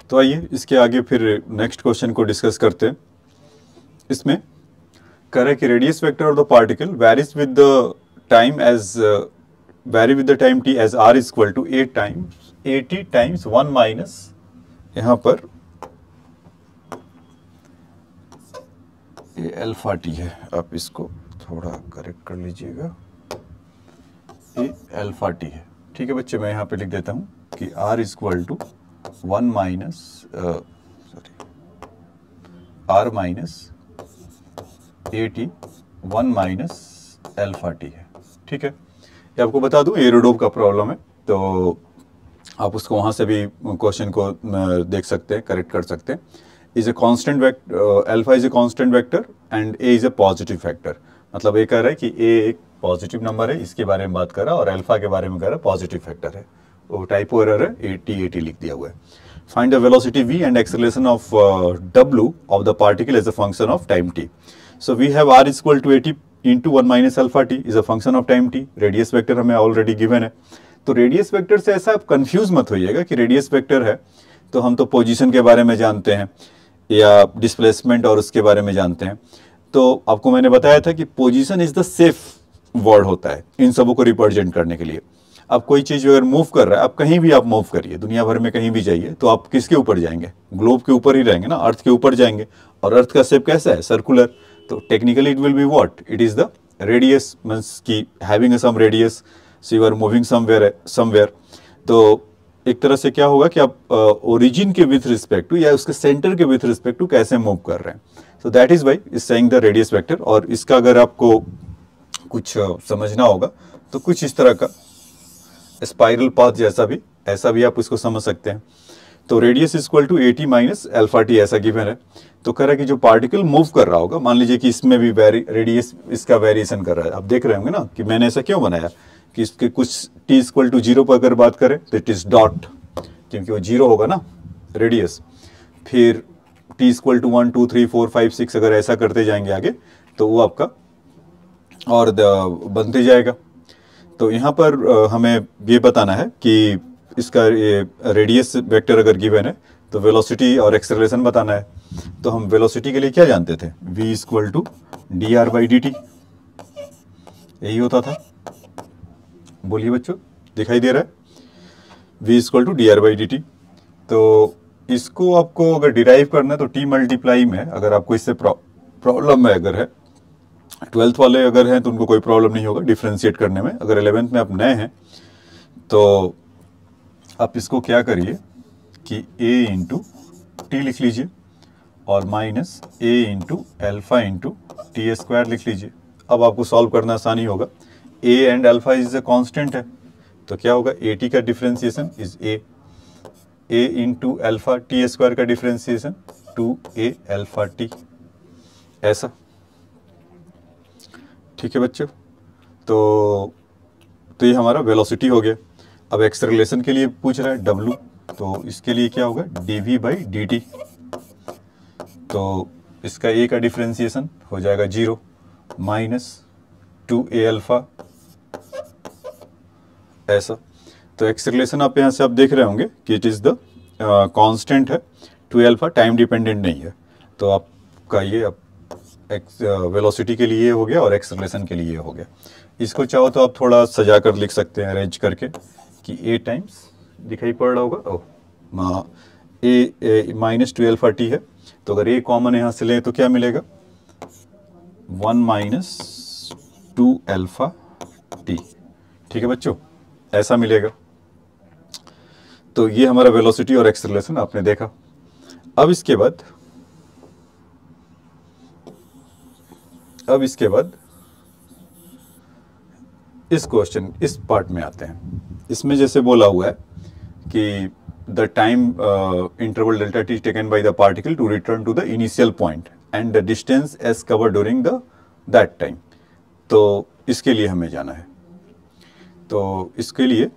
तो आइए इसके आगे फिर नेक्स्ट क्वेश्चन को डिस्कस करते हैं। इसमें कह रहा है कि radius vector of the particle varies with the time as vary with the time T as R is equal to 80 times 1 minus, यहाँ पर ये अल्फा टी है, आप इसको थोड़ा करेक्ट कर लीजिएगा, ये अल्फा टी है। ठीक है बच्चे, मैं यहाँ पे लिख देता हूँ कि R is equal to 1 minus R minus 80 1 minus alpha T है। ठीक है, ये आपको बता दूं एरोडोव का प्रॉब्लम है, तो आप उसको वहाँ से भी क्वेश्चन को देख सकते हैं, करेक्ट कर सकते हैं। Is a constant vector, alpha is a constant vector and A is a positive factor. मतलब ये कह रहा है कि ए एक पॉजिटिव नंबर है, इसके बारे में बात कर रहा है, और अल्फा के बारे में कह रहा है पॉजिटिव फैक्टर है। वो टाइपो एरर है, 80 लिख दिया हुआ है। Find the velocity v and acceleration of w of the particle as a function of time t। So we have r is equal to 80 into 1 minus alpha T is a function of time t। Radius vector हमें already given है, तो radius vector से ऐसा आप confuse मत होइएगा कि radius vector है तो हम तो पोजीशन के बारे में जानते हैं या डिस्प्लेसमेंट और उसके बारे में जानते हैं। तो आपको मैंने बताया था कि position is the safe word होता है इन सबों को रिप्रेजेंट करने के लिए। अब कोई चीज़ अगर मूव कर रहा है, आप कहीं भी आप मूव करिए, दुनिया भर में कहीं भी जाइए, तो आप किसके ऊपर जाएंगे? ग्लोब के ऊपर ही रहेंगे ना, अर्थ के ऊपर जाएंगे। और अर्थ का शेप कैसा है? सर्कुलर। तो technically it will be what? It is the radius, means की having some radius, so you are moving somewhere. तो एक तरह से क्या होगा कि आप ओरिजिन के विथ रिस्पेक्ट टू या उसके सेंटर के विथ रिस्पेक्ट टू कैसे मूव कर रहे हैं। So that is why is saying the radius vector. और इसका अगर आपको कुछ समझना होगा तो कुछ इस तरह का स्पाइरल पाथ जैसा भी, ऐसा भी आप इसको समझ सकते हैं। तो radius equal to 80 minus alpha T ऐसा गिवन है। तो कह रहा है कि जो पार्टिकल मूव कर रहा होगा, मान लीजिए कि इसमें भी रेडियस इसका वेरिएशन कर रहा है। आप देख रहे होंगे ना कि मैंने ऐसा क्यों बनाया कि इसके कुछ टी इक्वल टू 0 पर अगर बात करें तो इट इज डॉट, क्योंकि वो 0 होगा ना रेडियस। फिर टी इक्वल टू 1 2 3 4 5 6 अगर ऐसा करते जाएंगे आगे तो वो आपका और बनते जाएगा। तो यहाँ पर हमें ये बताना है कि इसका ये रेडियस वेक्टर अगर गिवन है तो वेलोसिटी और एक्सेलरेशन बताना है। तो हम वेलोसिटी के लिए क्या जानते थे? v equal to D R by D T, यही होता था। बोलिए बच्चों, दिखाई दे रहा है? v equal to D R by D T. तो इसको आपको अगर डिराइव करना है तो t मल्टीप्लाई में, अगर आपको इससे प्रॉब्लम में अगर है, 12th वाले अगर हैं तो उनको कोई प्रॉब्लम नहीं होगा डिफ्रेंशिएट करने में। अगर 11th में आप नए हैं तो आप इसको क्या करिए कि a इंटू टी लिख लीजिए और minus a into alpha into T square लिख लीजिए। अब आपको सॉल्व करना आसानी होगा। a and alpha is a constant है, तो क्या होगा? a t का differentiation is a into alpha T square का डिफ्रेंशिएशन 2a अल्फा टी, ऐसा। ठीक है बच्चों, तो ये हमारा वेलोसिटी हो गया। अब एक्सेलरेशन के लिए पूछ रहा है w, तो इसके लिए क्या होगा? dv by D T. तो इसका a का डिफ्रेंशिएशन हो जाएगा 0 माइनस 2a अल्फा, ऐसा। तो एक्सेलरेशन आप यहाँ से आप देख रहे होंगे कि इट इज़ द कांस्टेंट है, 2a अल्फा टाइम डिपेंडेंट नहीं है। तो आपका ये अब वेलोसिटी के लिए हो गया और एक्सेलरेशन के लिए हो गया। इसको चाहो तो आप थोड़ा सजा कर लिख सकते हैं, अरेंज करके, कि a टाइम्स दिखाई पड़ रहा होगा, ओह a माइनस 2 अल्फा टी है। तो अगर a कॉमन यहाँ से लें तो क्या मिलेगा? 1 माइनस 2 अल्फा टी। ठीक है बच्चों, ऐसा मिलेगा। तो ये हमारा वेलोसिटी और एक्सेलरेशन आपने देखा। अब इसके बाद इस क्वेश्चन, इस पार्ट में आते हैं। इसमें जैसे बोला हुआ है कि the time interval delta T taken by the particle to return to the initial point and the distance as cover during that time. तो इसके लिए हमें जाना है। तो इसके लिए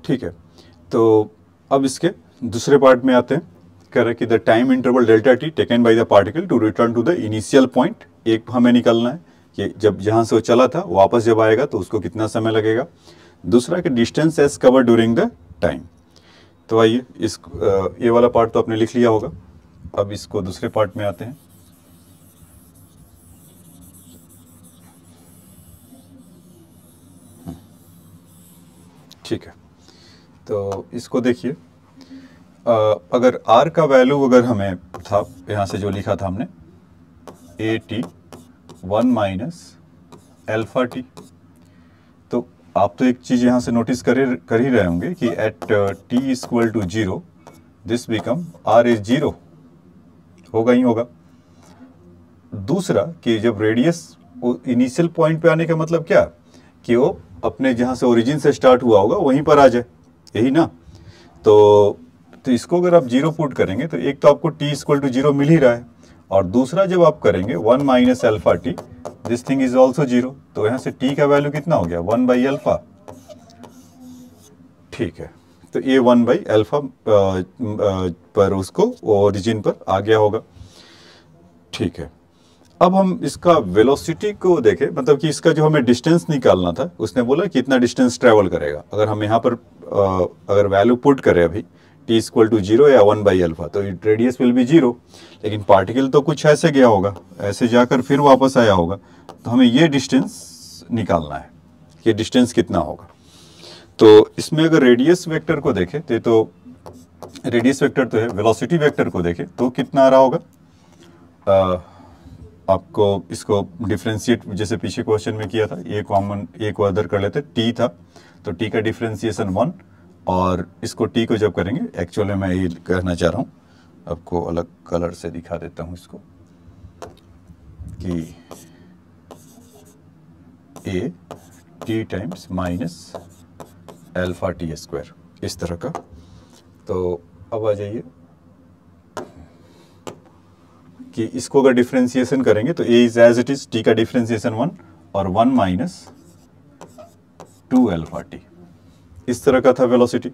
ठीक है, तो अब इसके दूसरे पार्ट में आते हैं। कह रहे कि the time interval delta T taken by the particle to return to the initial point, एक हमें निकालना है कि जब जहां से वो चला था वापस जब आएगा तो उसको कितना समय लगेगा। दूसरा कि distance as cover during the time. तो आइए इस ये वाला पार्ट तो आपने लिख लिया होगा। अब इसको दूसरे पार्ट में आते हैं। ठीक है, तो इसको देखिए, अगर r का वैल्यू अगर हमें था यहाँ से जो लिखा था हमने at 1 माइनस एल्फा टी, तो आप तो एक चीज़ यहाँ से नोटिस कर ही रहे होंगे कि at t is equal to 0 this become r is 0, होगा ही होगा। दूसरा कि जब रेडियस इनिशियल पॉइंट पे आने का मतलब क्या कि वो अपने जहाँ से ओरिजिन से स्टार्ट हुआ होगा वहीं पर आ जाए, यही ना। तो इसको अगर आप 0 पुट करेंगे तो एक तो आपको t इक्वल टू 0 मिल ही रहा है, और दूसरा जब आप करेंगे 1 minus alpha T this thing is also 0, तो यहाँ से t का वैल्यू कितना हो गया 1 बाई अल्फा। ठीक है, तो ये 1 बाई अल्फा पर उसको ओरिजिन पर आ गया होगा। ठीक है, अब हम इसका वेलोसिटी को देखें, मतलब कि इसका जो हमें डिस्टेंस निकालना था, उसने बोला कितना डिस्टेंस ट्रेवल करेगा। अगर हम यहाँ पर अगर वैल्यू पुट करें अभी t इक्वल टू 0 या 1 बाई अल्फा, तो रेडियस विल बी 0, लेकिन पार्टिकल तो कुछ ऐसे गया होगा, ऐसे जाकर फिर वापस आया होगा, तो हमें ये डिस्टेंस निकालना है कि डिस्टेंस कितना होगा। तो इसमें अगर रेडियस वेक्टर को देखें तो रेडियस वेक्टर तो है, वेलोसिटी वेक्टर को देखें तो कितना आ रहा होगा। आपको इसको डिफ्रेंशिएट जैसे पीछे क्वेश्चन में किया था, ये कॉमन एक अदर कर लेते, t था तो t का डिफ्रेंशिएशन 1, और इसको t को जब करेंगे, एक्चुअली मैं ये कहना चाह रहा हूँ, आपको अलग कलर से दिखा देता हूँ इसको कि a t times minus alpha T square, इस तरह का। तो अब आ जाइए कि इसको अगर डिफ्रेंशिएशन करेंगे तो a is as it is, t का डिफ्रेंशिएशन 1 और 1 माइनस 2 अल्फा टी, इस तरह का था वेलोसिटी।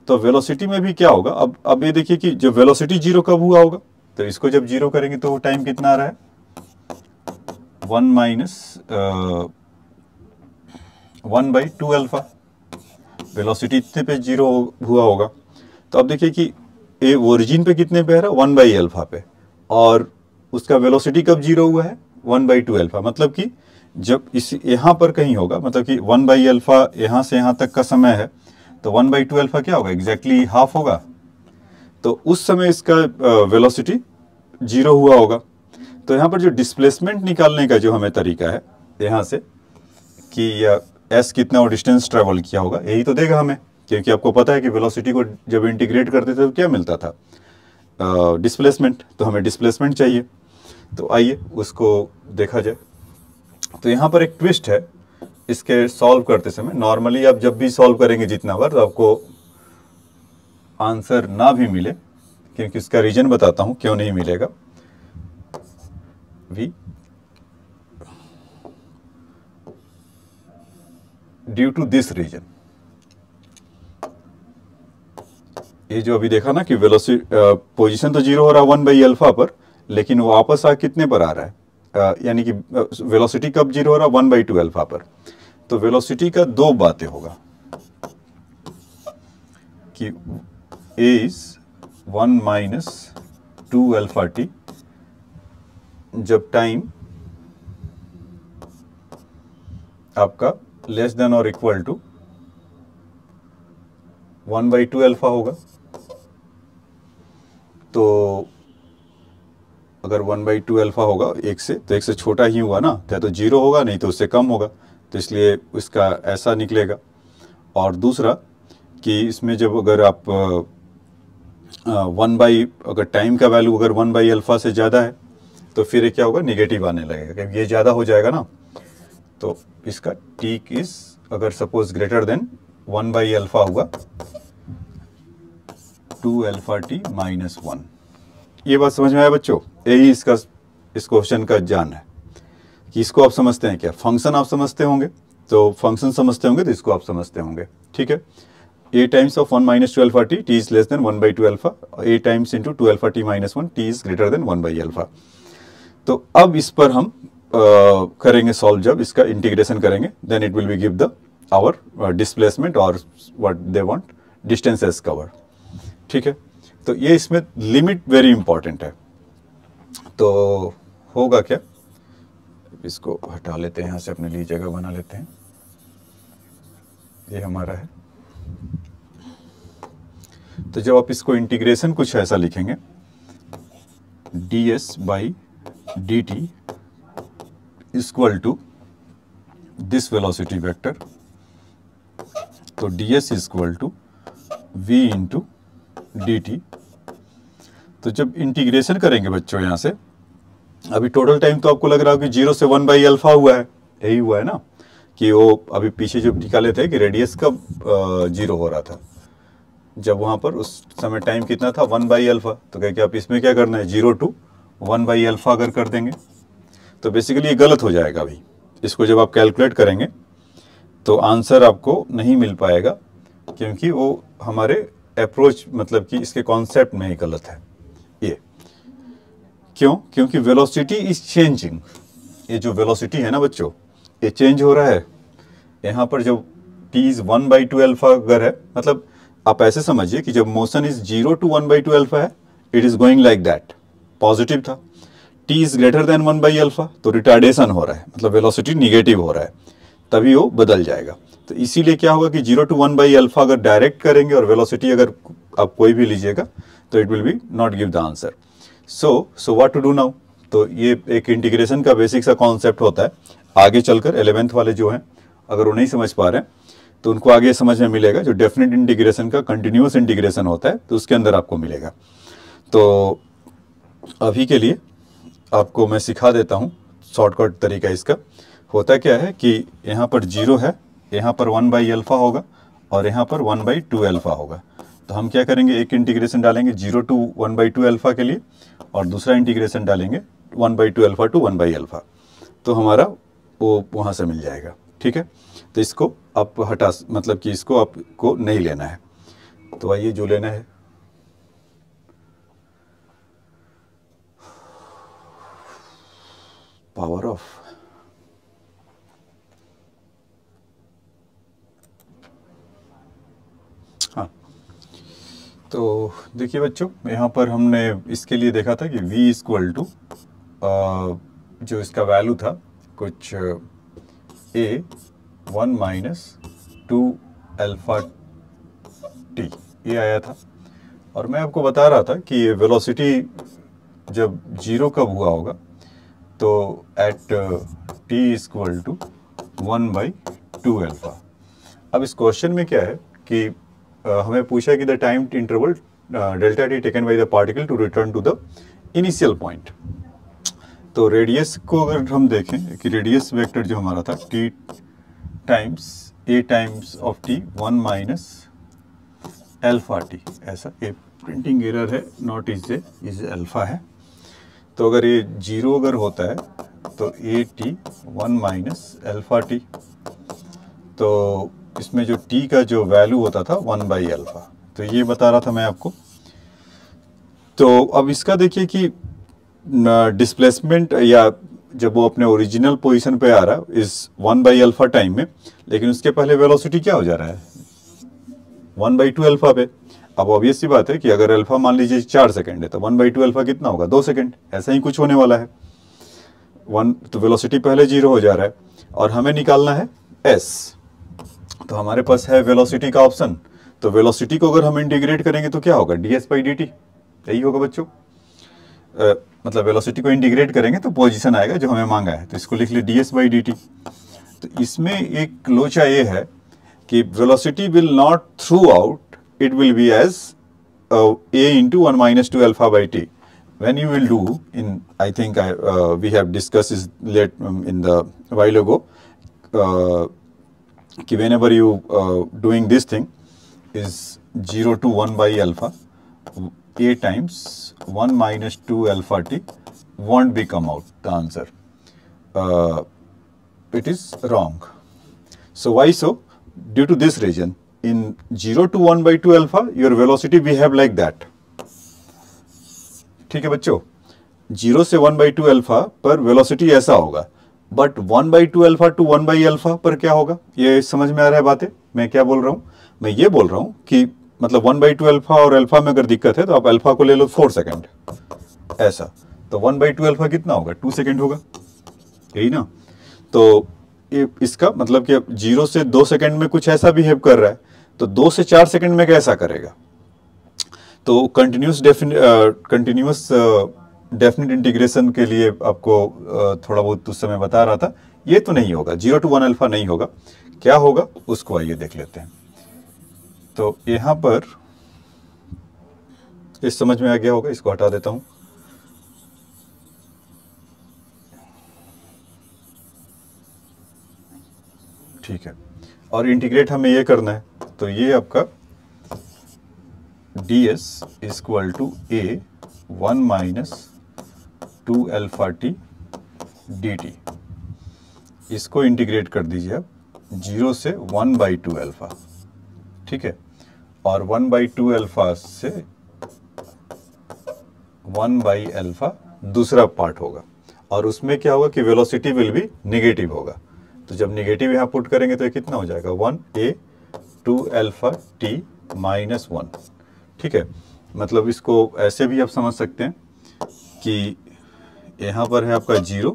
तो वेलोसिटी में भी क्या होगा, अब ये देखिए कि जब वेलोसिटी 0 कब हुआ होगा, तो इसको जब 0 करेंगे तो टाइम कितना आ रहा है 1 माइनस 1 बाई 2 अल्फा, वेलोसिटी इतने पे 0 हुआ होगा। तो अब देखिए कि ए ओरिजिन पे कितने पे है 1 बाई अल्फा पे, और उसका वेलोसिटी कब 0 हुआ है 1 बाई 2 अल्फा, मतलब कि जब इस यहाँ पर कहीं होगा, मतलब कि 1 बाई अल्फा यहाँ से यहाँ तक का समय है, तो 1 बाई 2 अल्फा क्या होगा, एग्जैक्टली हाफ होगा। तो उस समय इसका वेलोसिटी 0 हुआ होगा। तो यहाँ पर जो डिस्प्लेसमेंट निकालने का जो हमें तरीका है यहाँ से कि एस कितना और डिस्टेंस ट्रेवल किया होगा, यही तो देगा हमें, क्योंकि आपको पता है कि वेलोसिटी को जब इंटीग्रेट करते थे तो क्या मिलता था, डिस्प्लेसमेंट। तो हमें डिस्प्लेसमेंट चाहिए, तो आइए उसको देखा जाए। तो यहाँ पर एक ट्विस्ट है इसके सॉल्व करते समय। नॉर्मली आप जब भी सॉल्व करेंगे जितना बार, तो आपको आंसर ना भी मिले, क्योंकि उसका रीजन बताता हूँ क्यों नहीं मिलेगा। We due to this reason, ये जो अभी देखा ना कि वेलोसिटी पोजीशन तो 0 हो रहा है 1 बाई अल्फा पर, लेकिन वो वापस आ कितने पर आ रहा है, यानी कि वेलोसिटी कब 0 हो रहा है 1 बाई 2 अल्फा पर। तो वेलोसिटी का दो बातें होगा कि a is 1 minus 2 alpha T जब टाइम आपका लेस देन और इक्वल टू 1 बाई 2 अल्फा होगा। तो अगर 1 बाई 2 अल्फा होगा एक से, तो एक से छोटा ही हुआ ना, तो 0 होगा, नहीं तो उससे कम होगा, तो इसलिए उसका ऐसा निकलेगा। और दूसरा कि इसमें जब अगर आप 1 बाई, अगर टाइम का वैल्यू अगर 1 बाई अल्फा से ज़्यादा है तो फिर ये क्या होगा, निगेटिव आने लगेगा, क्योंकि ये ज़्यादा हो जाएगा ना। तो इसका t इज अगर suppose greater than 1 by alpha हुआ 2 अल्फा टी माइनस 1। ये बात समझ में आया बच्चों? यही इसका इस क्वेश्चन का जान है कि इसको आप समझते हैं क्या, फंक्शन आप समझते होंगे, तो फंक्शन समझते होंगे तो इसको आप समझते होंगे। ठीक है, a times of 1 minus 2 alpha t, t is less than 1 by 2 alpha, a times into 2 alpha t minus 1, t is greater than 1 by alpha. तो अब इस पर हम करेंगे सॉल्व, जब इसका इंटीग्रेशन करेंगे then it will be give the our displacement और what they want distance as cover. ठीक है, तो ये इसमें लिमिट वेरी इंपॉर्टेंट है. तो होगा क्या, इसको हटा लेते हैं यहाँ से, अपने लिए जगह बना लेते हैं. ये हमारा है. तो जब आप इसको इंटीग्रेशन कुछ ऐसा लिखेंगे, ds by D T equal to this velocity vector, तो ds equal to v into D T. तो जब इंटीग्रेशन करेंगे बच्चों यहाँ से, अभी टोटल टाइम तो आपको लग रहा है कि 0 से 1 बाई अल्फा हुआ है, यही हुआ है ना, कि वो अभी पीछे जो निकाले थे कि रेडियस कब 0 हो रहा था, जब वहाँ पर उस समय टाइम कितना था 1 बाई अल्फा. तो कह के आप इसमें क्या करना है 0 टू 1 बाई अल्फा अगर कर देंगे तो बेसिकली ये गलत हो जाएगा. अभी इसको जब आप कैलकुलेट करेंगे तो आंसर आपको नहीं मिल पाएगा, क्योंकि वो हमारे अप्रोच मतलब कि इसके कॉन्सेप्ट में ही गलत है. ये क्यों? क्योंकि वेलोसिटी इज चेंजिंग. ये जो वेलोसिटी है ना बच्चों, ये चेंज हो रहा है. यहाँ पर जब t इज 1 बाई 2 अल्फा अगर है, मतलब आप ऐसे समझिए कि जब motion is 0 to 1 by 2 alpha है, it is going like that, positive था. t is greater than 1 by alpha, तो रिटार्डेशन हो रहा है, मतलब वेलोसिटी निगेटिव हो रहा है, तभी वो बदल जाएगा. तो इसीलिए क्या होगा कि 0 टू 1 बाई अल्फा अगर डायरेक्ट करेंगे और वेलोसिटी अगर आप कोई भी लीजिएगा तो it will be not give the answer. So what to do now. तो ये एक इंटीग्रेशन का बेसिक सा कॉन्सेप्ट होता है. आगे चलकर 11th वाले जो हैं, अगर वो नहीं समझ पा रहे हैं तो उनको आगे समझ में मिलेगा. जो डेफिनेट इंटीग्रेशन का कंटिन्यूअस इंटीग्रेशन होता है तो उसके अंदर आपको मिलेगा. तो अभी के लिए आपको मैं सिखा देता हूँ शॉर्टकट तरीका. इसका होता क्या है कि यहाँ पर 0 है, यहाँ पर 1 बाई अल्फा होगा और यहाँ पर 1 बाई 2 अल्फा होगा. तो हम क्या करेंगे, एक इंटीग्रेशन डालेंगे 0 टू 1 बाई 2 अल्फा के लिए और दूसरा इंटीग्रेशन डालेंगे 1 by 2 alpha two 1 by alpha. तो हमारा वो वहाँ से मिल जाएगा. ठीक है, तो इसको आप हटा, मतलब कि इसको आपको नहीं लेना है. तो आइए जो लेना है, पावर ऑफ. हाँ, तो देखिए बच्चों, यहाँ पर हमने इसके लिए देखा था कि v इक्वल टू जो इसका वैल्यू था कुछ a 1 माइनस 2 अल्फा t ये आया था. और मैं आपको बता रहा था कि ये वेलोसिटी जब 0 कब हुआ होगा, तो at t equal to 1 by 2 alpha. अब इस क्वेश्चन में क्या है कि हमें पूछा है कि the time interval delta T taken by the particle to return to the initial point. तो रेडियस को अगर हम देखें कि रेडियस वेक्टर जो हमारा था t times a times of t 1 minus alpha t, ऐसा ये प्रिंटिंग एरर है, नॉट इज अल्फा है. तो अगर ये 0 अगर होता है तो a t 1 minus alpha t, तो इसमें जो t का जो वैल्यू होता था 1 बाई अल्फा. तो ये बता रहा था मैं आपको. तो अब इसका देखिए कि डिस्प्लेसमेंट या जब वो अपने ओरिजिनल पोजीशन पे आ रहा है इस 1 बाई अल्फा टाइम में, लेकिन उसके पहले वेलोसिटी क्या हो जा रहा है 1 बाई 2 अल्फा पे. अब ऑब्वियस सी बात है कि अगर अल्फा मान लीजिए 4 सेकंड है तो 1 बाई 2 अल्फा कितना होगा 2 सेकंड. ऐसा ही कुछ होने वाला है. 1 तो वेलोसिटी पहले 0 हो जा रहा है और हमें निकालना है s. तो हमारे पास है वेलोसिटी का ऑप्शन. तो वेलोसिटी को अगर हम इंटीग्रेट करेंगे तो क्या होगा ds बाई डी टी, यही होगा बच्चों. मतलब वेलोसिटी को इंटीग्रेट करेंगे तो पोजीशन आएगा जो हमें मांगा है, तो इसको लिख लिए ds बाई डी टी. तो इसमें एक लोचा ये है कि velocity will not throughout, it will be as a into 1 minus 2 alpha by t. When you will do in, I think we have discussed this late in the while ago, कि whenever you doing this thing is 0 to 1 by alpha, a times 1 minus 2 alpha t won't be come out the answer. It is wrong. So why so? Due to this reason, in 0 to 1/2 alpha your velocity we have like that. ठीक है बच्चों, 0 से 1/2 alpha पर velocity ऐसा होगा, but 1/2 alpha two 1 alpha पर क्या होगा? ये समझ में आ रहा है बातें? मैं क्या बोल रहा हूँ? मैं ये बोल रहा हूँ कि मतलब 1/2 अल्फा और अल्फा में अगर दिक्कत है तो आप अल्फा को ले लो 4 सेकेंड, ऐसा तो 1/2 अल्फा कितना होगा? 2 सेकेंड होगा, यही ना? तो इसका मतलब कि अब 0 से 2 सेकेंड में कुछ ऐसा बिहेव कर रहा है, तो 2 से 4 सेकेंड में कैसा करेगा? तो कंटिन्यूस डेफिनेट इंटीग्रेशन के लिए आपको थोड़ा बहुत उस समय बता रहा था, ये तो नहीं होगा, 0 to 1 अल्फा नहीं होगा। क्या होगा उसको आइए देख लेते हैं। तो यहां पर इस समझ में आ गया होगा, इसको हटा देता हूं। ठीक है, और इंटीग्रेट हमें ये करना है, तो ये आपका ds equal to a 1 minus 2 alpha T dt, इसको इंटीग्रेट कर दीजिए आप 0 से 1/2 अल्फा, ठीक है, और 1/2 अल्फा से 1 अल्फा दूसरा पार्ट होगा, और उसमें क्या होगा कि वेलोसिटी विल बी निगेटिव होगा। तो जब निगेटिव यहाँ पुट करेंगे तो ये कितना हो जाएगा? 1a 2 अल्फा टी माइनस 1, ठीक है। मतलब इसको ऐसे भी आप समझ सकते हैं कि यहाँ पर है आपका 0,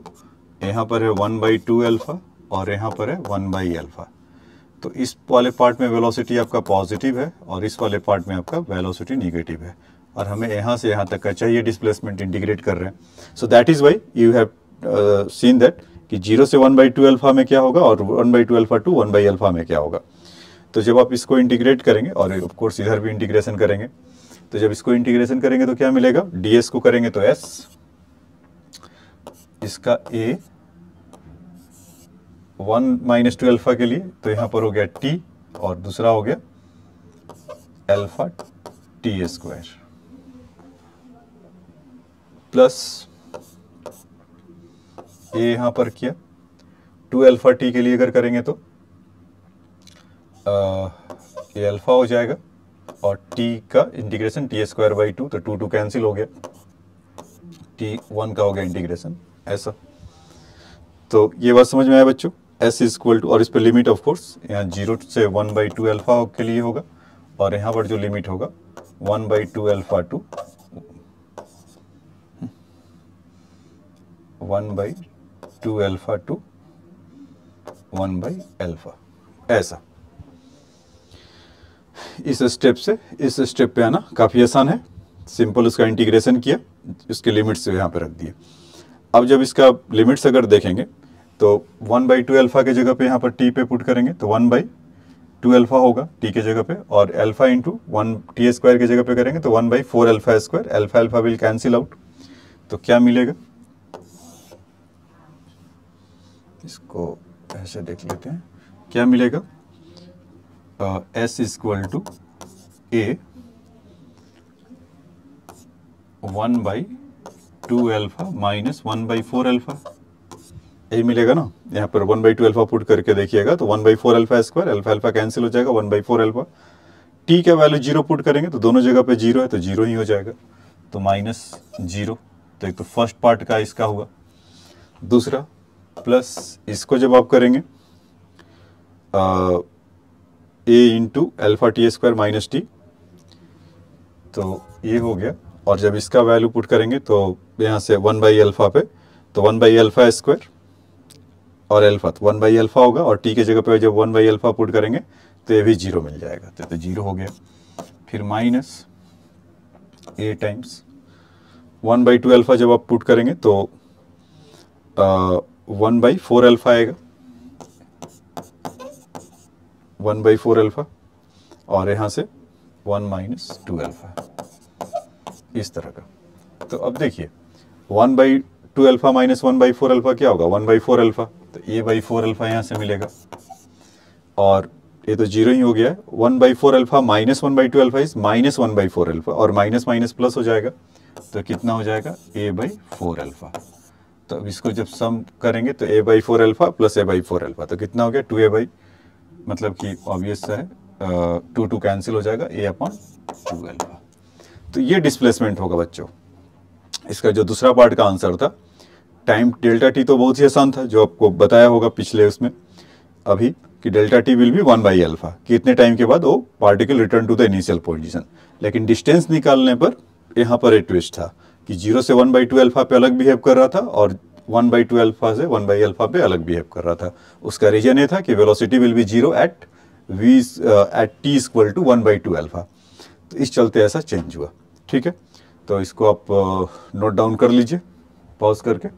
यहाँ पर है 1/2 अल्फा और यहाँ पर है 1 अल्फा। तो इस वाले पार्ट में वेलोसिटी आपका पॉजिटिव है और इस वाले पार्ट में आपका वेलोसिटी निगेटिव है, और हमें यहाँ से यहाँ तक का चाहिए डिस्प्लेसमेंट, इंटीग्रेट कर रहे हैं। So that is why you have seen that कि 0 से 1/2 अल्फा में क्या होगा और 1/2 अल्फा टू 1 अल्फा में क्या होगा। तो जब आप इसको इंटीग्रेट करेंगे, और ऑफ कोर्स इधर भी इंटीग्रेशन करेंगे, तो जब इसको इंटीग्रेशन करेंगे तो क्या मिलेगा? ds को करेंगे तो s, इसका a 1 माइनस 2 अल्फा के लिए तो यहाँ पर हो गया t, और दूसरा हो गया अल्फा टी स्क्वायर प्लस ये यहाँ पर किया 2 अल्फा टी के लिए अगर करेंगे तो ये अल्फा हो जाएगा, और t का इंटीग्रेशन t स्क्वायर बाई 2, तो 2 कैंसिल हो गया, t 1 का हो गया इंटीग्रेशन, ऐसा। तो ये बात समझ में आया बच्चों? s इक्वल टू, और इस पर लिमिट ऑफ कोर्स यहाँ 0 से 1/2 अल्फा के लिए होगा, और यहाँ पर जो लिमिट होगा 1/2 alpha two 1/2 alpha two 1 alpha, ऐसा। इस स्टेप से इस स्टेप पे आना काफ़ी आसान है, सिंपल उसका इंटीग्रेशन किया, उसके लिमिट्स यहाँ पे रख दिए। अब जब इसका लिमिट्स अगर देखेंगे तो 1/2 अल्फा के जगह पे यहाँ पर t पे पुट करेंगे तो 1/2 अल्फा होगा t के जगह पे, और अल्फा इंटू 1 t स्क्वायर के जगह पे करेंगे तो 1/4 alpha square, alpha alpha will cancel out, तो क्या मिलेगा? इसको ऐसे देख लेते हैं, क्या मिलेगा? s equal to a 1/2 alpha minus 1/4 alpha, यही मिलेगा ना। यहाँ पर 1/2 अल्फा पुट करके देखिएगा तो 1/4 alpha square, alpha alpha cancel हो जाएगा, 1/4 अल्फा। t का वैल्यू 0 पुट करेंगे तो दोनों जगह पे 0 है तो 0 ही हो जाएगा, तो -0। तो एक तो फर्स्ट पार्ट का इसका हुआ, दूसरा प्लस इसको जब आप करेंगे a into alpha T square minus T, तो ये हो गया, और जब इसका वैल्यू पुट करेंगे तो यहाँ से 1 अल्फा पे तो 1 अल्फा स्क्वायर और अल्फा तो 1 अल्फा होगा, और टी के जगह पे जब 1 अल्फा पुट करेंगे तो ये भी 0 मिल जाएगा, तो 0 हो गया। फिर माइनस a टाइम्स 1/2 अल्फा जब आप पुट करेंगे तो 1/4 अल्फा आएगा, 1/4 अल्फा, और यहाँ से 1 माइनस 2 अल्फा, इस तरह का। तो अब देखिए 1/2 अल्फा माइनस 1/4 अल्फा क्या होगा? 1/4 अल्फा, तो a/4 अल्फा यहाँ से मिलेगा, और ये तो 0 ही हो गया है। 1/4 alpha minus 1/2 alpha is minus 1/4 alpha, और माइनस माइनस प्लस हो जाएगा, तो कितना हो जाएगा? a/4 alpha. तो अब इसको जब सम करेंगे तो a/4 alpha plus a/4 alpha, तो कितना हो गया? 2a, मतलब कि ऑब्वियस सा है टू टू कैंसिल हो जाएगा, a अपॉन 2 अल्फा। तो ये डिस्प्लेसमेंट होगा बच्चों। इसका जो दूसरा पार्ट का आंसर था टाइम डेल्टा टी, तो बहुत ही आसान था, जो आपको बताया होगा पिछले उसमें अभी कि delta T will be 1 by alpha, कि इतने टाइम के बाद वो particle return to the initial position. लेकिन डिस्टेंस निकालने पर यहाँ पर एक ट्विस्ट था कि 0 से 1/2 अल्फा पे अलग बिहेव कर रहा था और 1/2 अल्फा से 1 बाई अल्फा पे अलग बिहेव कर रहा था। उसका रीजन ये था कि velocity will be 0 at T equal to 1/2 alpha. तो इस चलते ऐसा चेंज हुआ। ठीक है, तो इसको आप नोट डाउन कर लीजिए पॉज करके।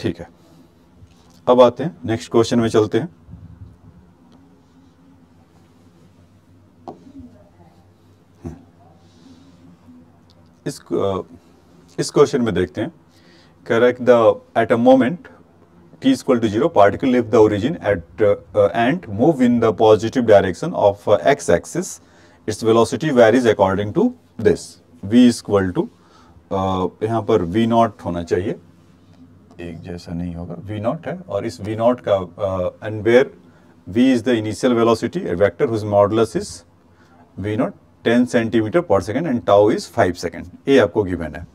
ठीक है, अब आते हैं नेक्स्ट क्वेश्चन में चलते हैं। इस क्वेश्चन में देखते हैं, correct the at a moment t equal to 0 particle leave the origin at and move in the positive direction of x axis, its velocity varies according to this. v equal to यहाँ पर v not होना चाहिए, एक जैसा नहीं होगा, v not है, और इस v नॉट का and where v is the initial velocity vector whose modulus is v naught 10 centimetre पर second and tau is 5 second. ये आपको गिवन है।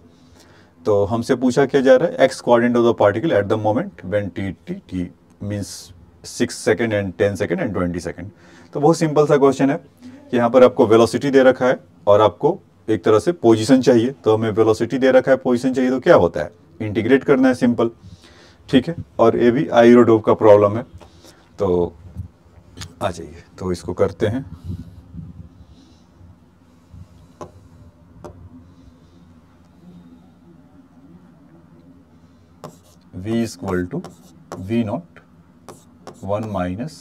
तो हमसे पूछा क्या जा रहा है, x coordinate of the particle at the moment when T means 6 second and 10 second and 20 second. तो बहुत सिंपल सा क्वेश्चन है कि यहाँ पर आपको वेलोसिटी दे रखा है और आपको एक तरह से पोजीशन चाहिए। तो हमें वेलोसिटी दे रखा है, पोजीशन चाहिए, तो क्या होता है, इंटीग्रेट करना है, सिंपल। ठीक है, और ये भी आयरोडोव का प्रॉब्लम है, तो आ जाइए, तो इसको करते हैं। v equal to v naught 1 minus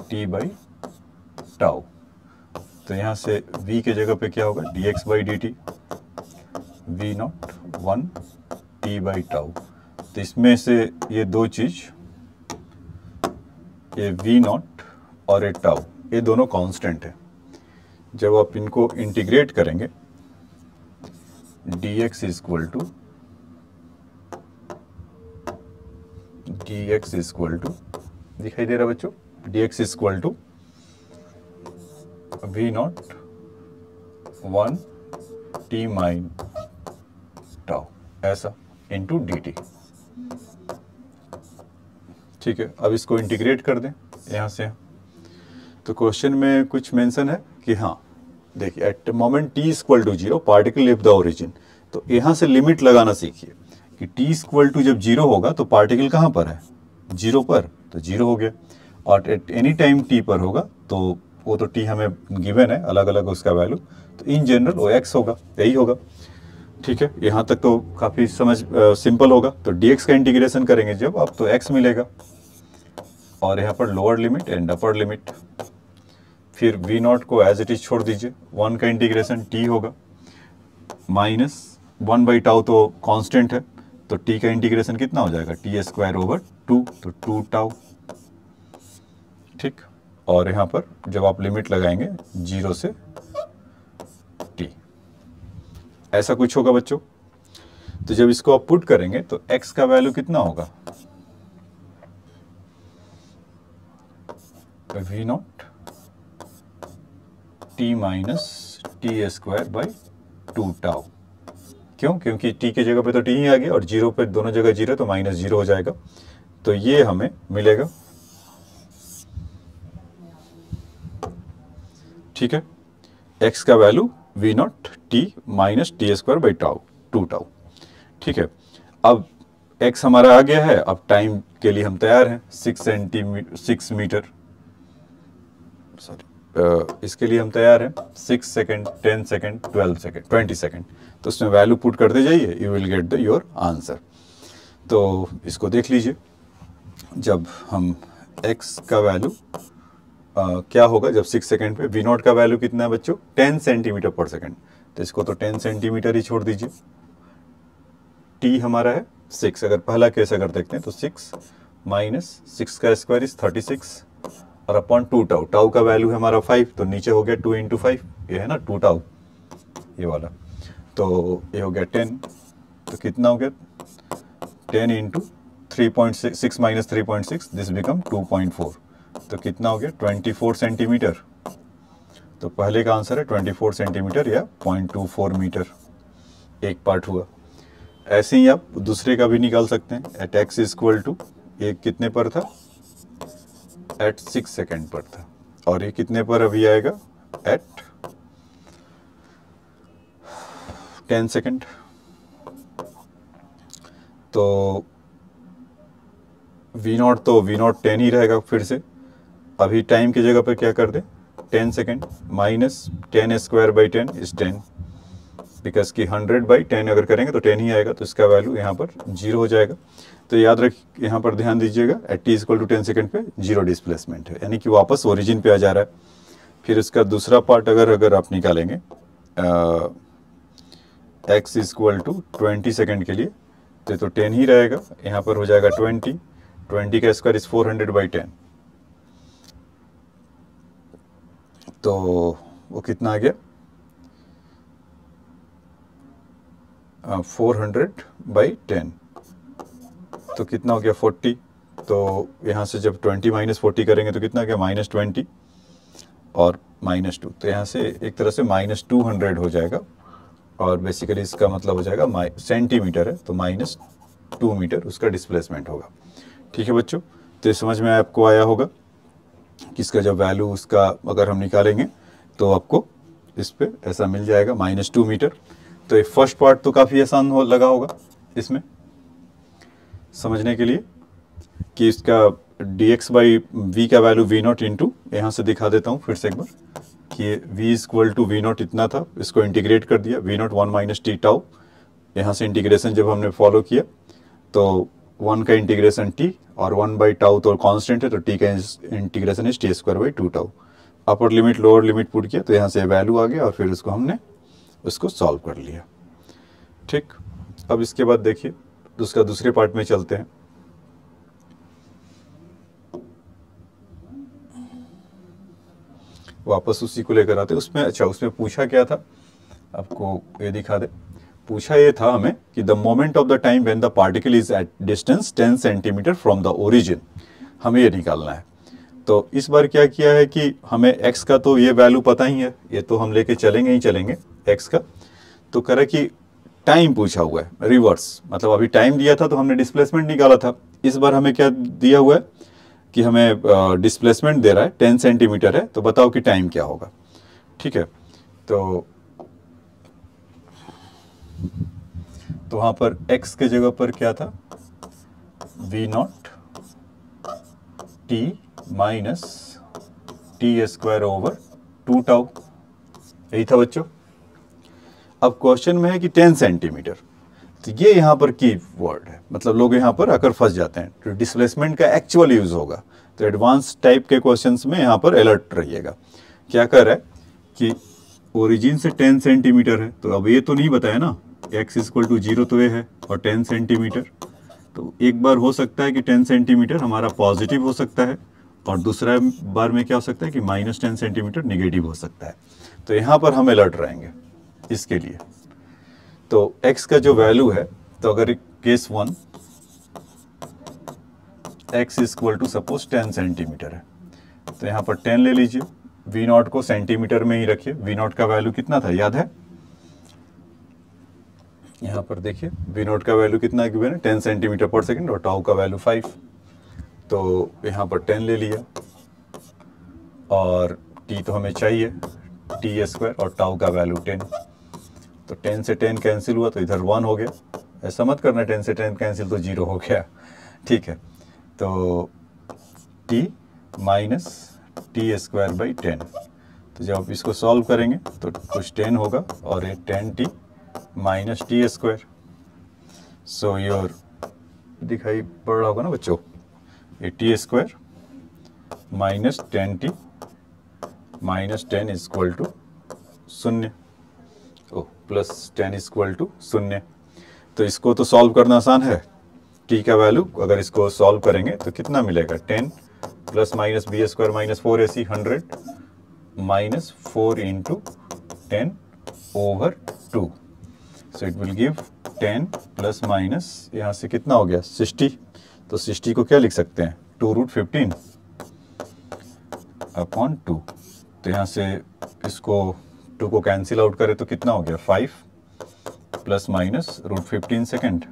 T by tau. तो यहाँ से v के जगह पे क्या होगा, dx by D T, V naught 1 T by tau. तो इसमें से ये दो चीज, ये v नॉट और ये टाउ, ये दोनों कांस्टेंट है। जब आप इनको इंटीग्रेट करेंगे, dx इक्वल टू दिखाई दे रहा बच्चों, dx equal to V naught 1 T minus tau ऐसा इंटू डी टी। ठीक है, अब इसको इंटीग्रेट कर दें यहाँ से। तो क्वेश्चन में कुछ मेंशन है कि हाँ देखिए, at moment T equal to 0 particle leave the origin. तो यहाँ से लिमिट लगाना सीखिए कि t इक्वल टू जब 0 होगा तो पार्टिकल कहाँ पर है, 0 पर, तो 0 हो गया। और एट एनी टाइम t पर होगा तो वो तो t हमें गिवन है, अलग अलग उसका वैल्यू, तो इन जनरल वो x होगा, यही होगा। ठीक है, यहाँ तक तो काफ़ी सिंपल होगा। तो dx का इंटीग्रेशन करेंगे जब आप, तो x मिलेगा, और यहाँ पर lower limit and upper limit. फिर v नॉट को एज इट इज छोड़ दीजिए, 1 का इंटीग्रेशन t होगा, माइनस 1 बाई टाउ तो कांस्टेंट है, तो t का इंटीग्रेशन कितना हो जाएगा, टी स्क्वायर ओवर 2, तो 2 टाउ। ठीक, और यहाँ पर जब आप लिमिट लगाएंगे 0 से t, ऐसा कुछ होगा बच्चों। तो जब इसको आप पुट करेंगे तो x का वैल्यू कितना होगा, v not t minus t square by 2 tau. क्यों, क्योंकि t के जगह पे तो t ही आ गया और 0 पे दोनों जगह 0, तो -0 हो जाएगा। तो ये हमें मिलेगा। ठीक है, x का value v not t minus t square by tau, 2 tau. ठीक है, अब x हमारा आ गया है। अब टाइम के लिए हम तैयार हैं, 6 मीटर, सॉरी इसके लिए हम तैयार हैं 6 सेकेंड, 10 सेकेंड, 12 सेकेंड, 20 सेकेंड। तो उसमें वैल्यू पुट करते जाइए, you will get the your answer. तो इसको देख लीजिए, जब हम x का वैल्यू क्या होगा, जब 6 सेकेंड पे v नॉट का वैल्यू कितना है बच्चों, 10 सेंटीमीटर पर सेकेंड। तो इसको तो 10 सेंटीमीटर ही छोड़ दीजिए। t हमारा है 6, अगर पहला केस अगर देखते हैं तो 6 माइनस 6 का स्क्वायर इज 36 और अपॉन 2 टाउ। टाउ का वैल्यू है हमारा 5, तो नीचे हो गया 2 इंटू 5, ये है ना 2 टाउ, ये वाला। तो ये हो गया 10, तो कितना हो गया 10 इंटू 3.6 माइनस 3.6 दिस बिकम 2.4, तो कितना हो गया 24 सेंटीमीटर। तो पहले का आंसर है 24 सेंटीमीटर या 0.24 मीटर, एक पार्ट हुआ। ऐसे ही आप दूसरे का भी निकाल सकते हैं। एट एक्स इक्वल टू, ये कितने पर था, एट 6 सेकेंड पर था, और ये कितने पर अभी आएगा, एट 10 सेकेंड। तो V0 तो V0 10 ही रहेगा फिर से। अभी टाइम की जगह पर क्या कर दे, 10 second minus 10 square by 10 is 10, because कि 100 बाई 10 अगर करेंगे तो 10 ही आएगा, तो इसका वैल्यू यहाँ पर 0 हो जाएगा। तो याद रख, यहाँ पर ध्यान दीजिएगा, at t equal to 10 second पे 0 डिस्प्लेसमेंट है, यानी कि वापस ओरिजिन पे आ जा रहा है। फिर इसका दूसरा पार्ट अगर आप निकालेंगे x इक्वल टू 20 सेकेंड के लिए, तो 10 ही रहेगा, यहाँ पर हो जाएगा 20 का स्क्वायर इज 400 बाई 10, तो वो कितना आ गया, 400 बाई 10, तो कितना हो गया 40। तो यहाँ से जब 20 माइनस 40 करेंगे तो कितना गया, -20 और -2, तो यहाँ से एक तरह से -200 हो जाएगा, और बेसिकली इसका मतलब हो जाएगा सेंटीमीटर है, तो -2 मीटर उसका डिस्प्लेसमेंट होगा। ठीक है बच्चों, तो ये समझ में आपको आया होगा कि इसका जब वैल्यू उसका अगर हम निकालेंगे तो आपको इस पे ऐसा मिल जाएगा -2 मीटर। तो ये फर्स्ट पार्ट तो काफ़ी आसान लगा होगा इसमें समझने के लिए कि इसका dx बाई वी का वैल्यू V0 इंटू, यहाँ से दिखा देता हूँ फिर से एक बार कि v इक्वल टू V0 इतना था, इसको इंटीग्रेट कर दिया, V0 1 माइनस टी टाउ। यहाँ से इंटीग्रेशन जब हमने फॉलो किया तो 1 का इंटीग्रेशन t और 1 बाई टाउ तो कांस्टेंट है, तो t का integration is T square by 2 tau. Upper limit lower limit put किया तो यहाँ से वैल्यू आ गया, और फिर उसको हमने उसको सॉल्व कर लिया। ठीक, अब इसके बाद देखिए उसका दूसरे पार्ट में चलते हैं। वापस उसी को लेकर आते। उसमें अच्छा, उसमें पूछा क्या था, आपको ये दिखा दे। पूछा ये था हमें कि the moment of the time when the particle is at distance 10 centimetre from the origin, हमें ये निकालना है। तो इस बार क्या किया है कि हमें x का तो ये वैल्यू पता ही है, ये तो हम लेके चलेंगे ही चलेंगे x का। तो करे कि टाइम पूछा हुआ है रिवर्स, मतलब अभी टाइम दिया था तो हमने डिस्प्लेसमेंट निकाला था। इस बार हमें क्या दिया हुआ है कि हमें डिस्प्लेसमेंट दे रहा है 10 सेंटीमीटर है, तो बताओ कि टाइम क्या होगा। ठीक है, तो वहां पर x के जगह पर क्या था, V0 t minus t square over 2 tau, यही था बच्चों। अब क्वेश्चन में है कि 10 सेंटीमीटर, तो ये यहाँ पर की वर्ड है, मतलब लोग यहाँ पर आकर फंस जाते हैं। तो डिस्प्लेसमेंट का एक्चुअल यूज होगा, तो एडवांस टाइप के क्वेश्चंस में यहाँ पर अलर्ट रहिएगा। क्या कर रहा है कि ओरिजिन से 10 सेंटीमीटर है, तो अब ये तो नहीं बताया ना x इक्वल टू 0 तो ये है, और 10 सेंटीमीटर, तो एक बार हो सकता है कि 10 सेंटीमीटर हमारा पॉजिटिव हो सकता है, और दूसरा बार में क्या हो सकता है कि -10 सेंटीमीटर निगेटिव हो सकता है। तो यहाँ पर हम अलर्ट रहेंगे इसके लिए। तो x का जो वैल्यू है, तो अगर case 1 x equal to suppose 10 centimetre है, तो यहाँ पर 10 ले लीजिए, V0 को सेंटीमीटर में ही रखिए। V0 का वैल्यू कितना था याद है, यहाँ पर देखिए V0 का वैल्यू कितना है, 10 सेंटीमीटर पर सेकेंड, और टाउ का वैल्यू 5। तो यहाँ पर 10 ले लिया, और t तो हमें चाहिए टी स्क्वायर, और टाउ का वैल्यू 10। तो 10 से 10 कैंसिल हुआ, तो इधर 1 हो गया। ऐसा मत करना 10 से 10 कैंसिल तो 0 हो गया। ठीक है, तो t minus t square by 10। तो जब आप इसको सॉल्व करेंगे तो कुछ 10 होगा, और ये 10t minus t square. So your दिखाई पड़ रहा होगा ना बच्चों, ये t square minus 10t minus 10 equal to 0, plus 10 equal to 0। तो इसको तो सॉल्व करना आसान है। t का वैल्यू अगर इसको सॉल्व करेंगे तो कितना मिलेगा, 10 plus minus b square minus 4ac 100 माइनस 4 into 10 over 2। So it will give 10 plus minus, यहाँ से कितना हो गया 60। तो 60 को क्या लिख सकते हैं, 2√15 अपॉन 2। तो यहाँ से इसको 2 को कैंसिल आउट करें तो कितना हो गया, 5 प्लस माइनस √15 सेकेंड।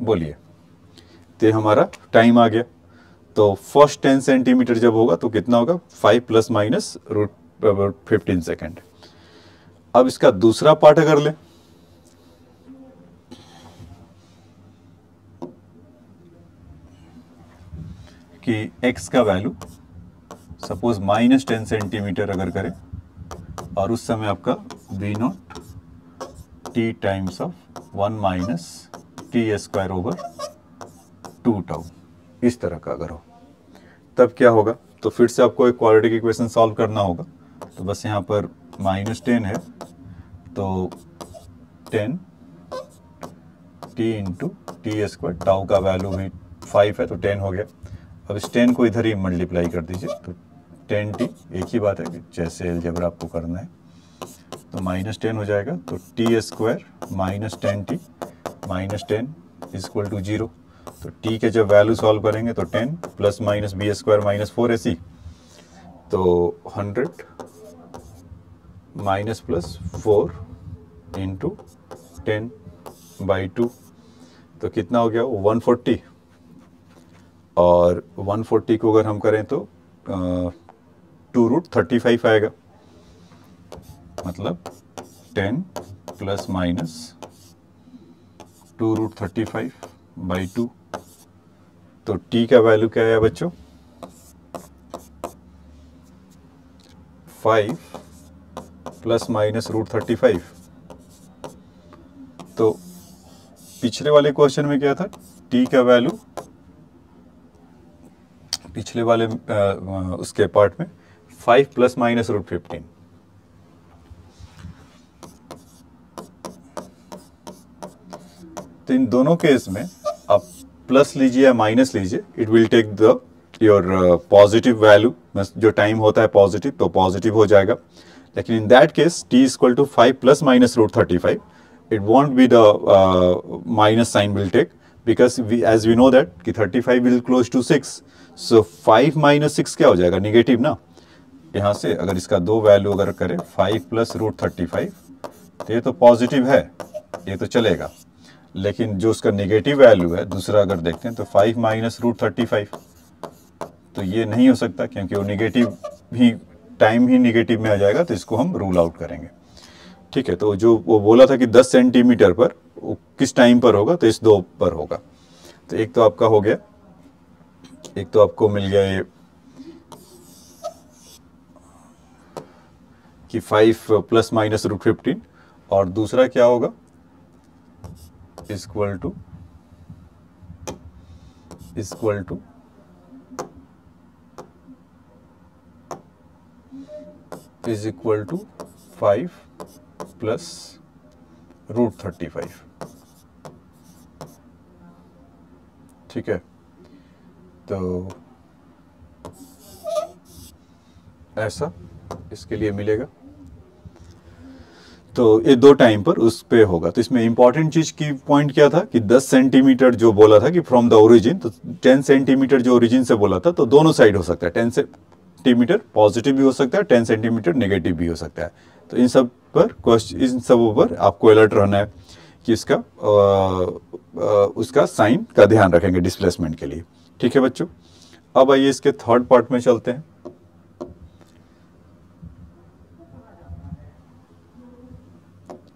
बोलिए, तो हमारा टाइम आ गया। तो फर्स्ट 10 सेंटीमीटर जब होगा तो कितना होगा, 5 प्लस माइनस √15 सेकेंड। अब इसका दूसरा पार्ट अगर लें, कि x का वैल्यू सपोज -10 सेंटीमीटर अगर करें और उस समय आपका v0 t times of 1 minus t² over 2 tau, इस तरह का अगर हो, तब क्या होगा। तो फिर से आपको एक क्वाड्रेटिक इक्वेशन सॉल्व करना होगा। तो बस यहाँ पर -10 है तो 10 t इंटू t², टाउ का वैल्यू भी 5 है तो 10 हो गया। अब इस 10 को इधर ही मल्टीप्लाई कर दीजिए तो 10t, एक ही बात है कि जैसे अलजेब्रा आपको करना है। तो -10 हो जाएगा तो t² minus 10t minus 10 equal to 0। तो t के जब वैल्यू सॉल्व करेंगे तो 10 plus minus b² minus 4ac, तो 100 माइनस प्लस 4 इंटू 10/2, तो कितना हो गया, 140। और 140 को अगर हम करें तो 2√35 आएगा, मतलब 10 प्लस माइनस 2√35/2। तो t का वैल्यू क्या है बच्चों, 5 प्लस माइनस √35। तो पिछले वाले क्वेश्चन में क्या था, t का वैल्यू पिछले वाले उसके पार्ट में 5 प्लस माइनस √15। तो इन दोनों केस में आप प्लस लीजिए या माइनस लीजिए, it will take the your positive value. जो टाइम होता है पॉजिटिव तो पॉजिटिव हो जाएगा। लेकिन in that case t equal to 5 plus minus √35, it won't be the minus sign will take, because as we know that कि 35 will close to 6, so 5 minus 6 क्या हो जाएगा, निगेटिव ना। यहाँ से अगर इसका दो वैल्यू अगर करें 5 प्लस √35, तो ये तो पॉजिटिव है, ये तो चलेगा। लेकिन जो उसका निगेटिव वैल्यू है दूसरा अगर देखते हैं तो 5 माइनस √35, तो ये नहीं हो सकता क्योंकि वो निगेटिव ही, टाइम ही निगेटिव में आ जाएगा, तो इसको हम रूल आउट करेंगे। ठीक है, तो जो वो बोला था कि 10 सेंटीमीटर पर वो किस टाइम पर होगा, तो इस दो पर होगा। तो एक तो आपका हो गया, एक तो आपको मिल गया ये कि 5 प्लस माइनस √15, और दूसरा क्या होगा, इक्वल टू 5 प्लस √35। ठीक है, तो ऐसा इसके लिए मिलेगा। तो ये दो टाइम पर उस पे होगा। तो इसमें इंपॉर्टेंट चीज की पॉइंट क्या था कि 10 सेंटीमीटर जो बोला था कि फ्रॉम द ओरिजिन, तो 10 सेंटीमीटर जो ओरिजिन से बोला था, तो दोनों साइड हो सकता है। 10 सेंटीमीटर पॉजिटिव भी हो सकता है, 10 सेंटीमीटर नेगेटिव भी हो सकता है। तो इन सब पर आपको अलर्ट रहना है कि इसका उसका साइन का ध्यान रखेंगे डिस्प्लेसमेंट के लिए। ठीक है बच्चों, अब आइए इसके थर्ड पार्ट में चलते हैं।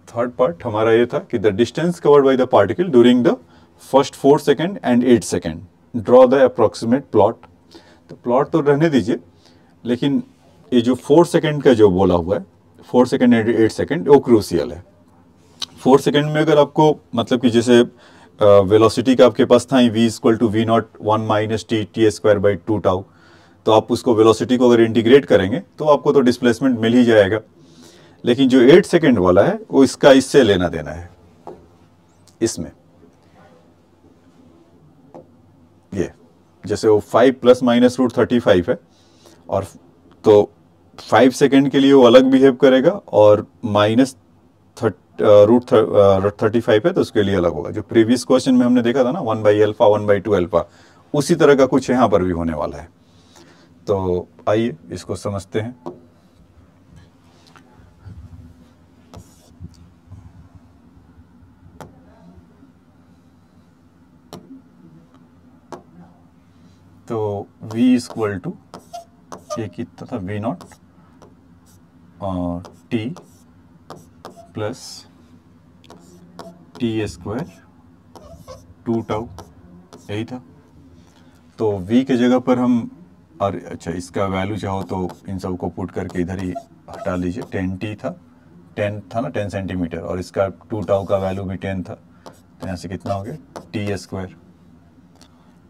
थर्ड पार्ट हमारा ये था कि the distance covered by the particle during the first 4 second and 8 second, draw the approximate plot. तो प्लॉट तो रहने दीजिए, लेकिन ये जो 4 सेकेंड का जो बोला हुआ है, 4 सेकेंड एंड 8 सेकेंड, वो क्रूसियल है। 4 सेकेंड में अगर आपको मतलब कि जैसे वेलोसिटी का आपके पास था v equal to v0 1 minus t² tau, तो आप उसको वेलोसिटी को अगर इंटीग्रेट करेंगे तो आपको तो डिस्प्लेसमेंट मिल ही जाएगा। लेकिन जो 8 सेकेंड वाला है वो इसका इससे लेना देना है, इसमें ये जैसे वो 5 प्लस माइनस √35 है, और तो 5 सेकेंड के लिए वो अलग बिहेव करेगा और माइनस √35 है तो उसके लिए अलग होगा। जो प्रीवियस क्वेश्चन में हमने देखा था ना 1/α 1/2 अल्फा, उसी तरह का कुछ यहाँ पर भी होने वाला है। तो आइए इसको समझते हैं। तो v इक्वल टू ये कितना था, v0 t plus T square 2 tau, यही था। तो v के जगह पर हम, और अच्छा इसका वैल्यू चाहो तो इन सबको पुट करके इधर ही हटा लीजिए। 10t था, 10 था ना 10 सेंटीमीटर, और इसका 2 टाउ का वैल्यू भी 10 था, तो यहाँ से कितना हो गया टी स्क्वायर।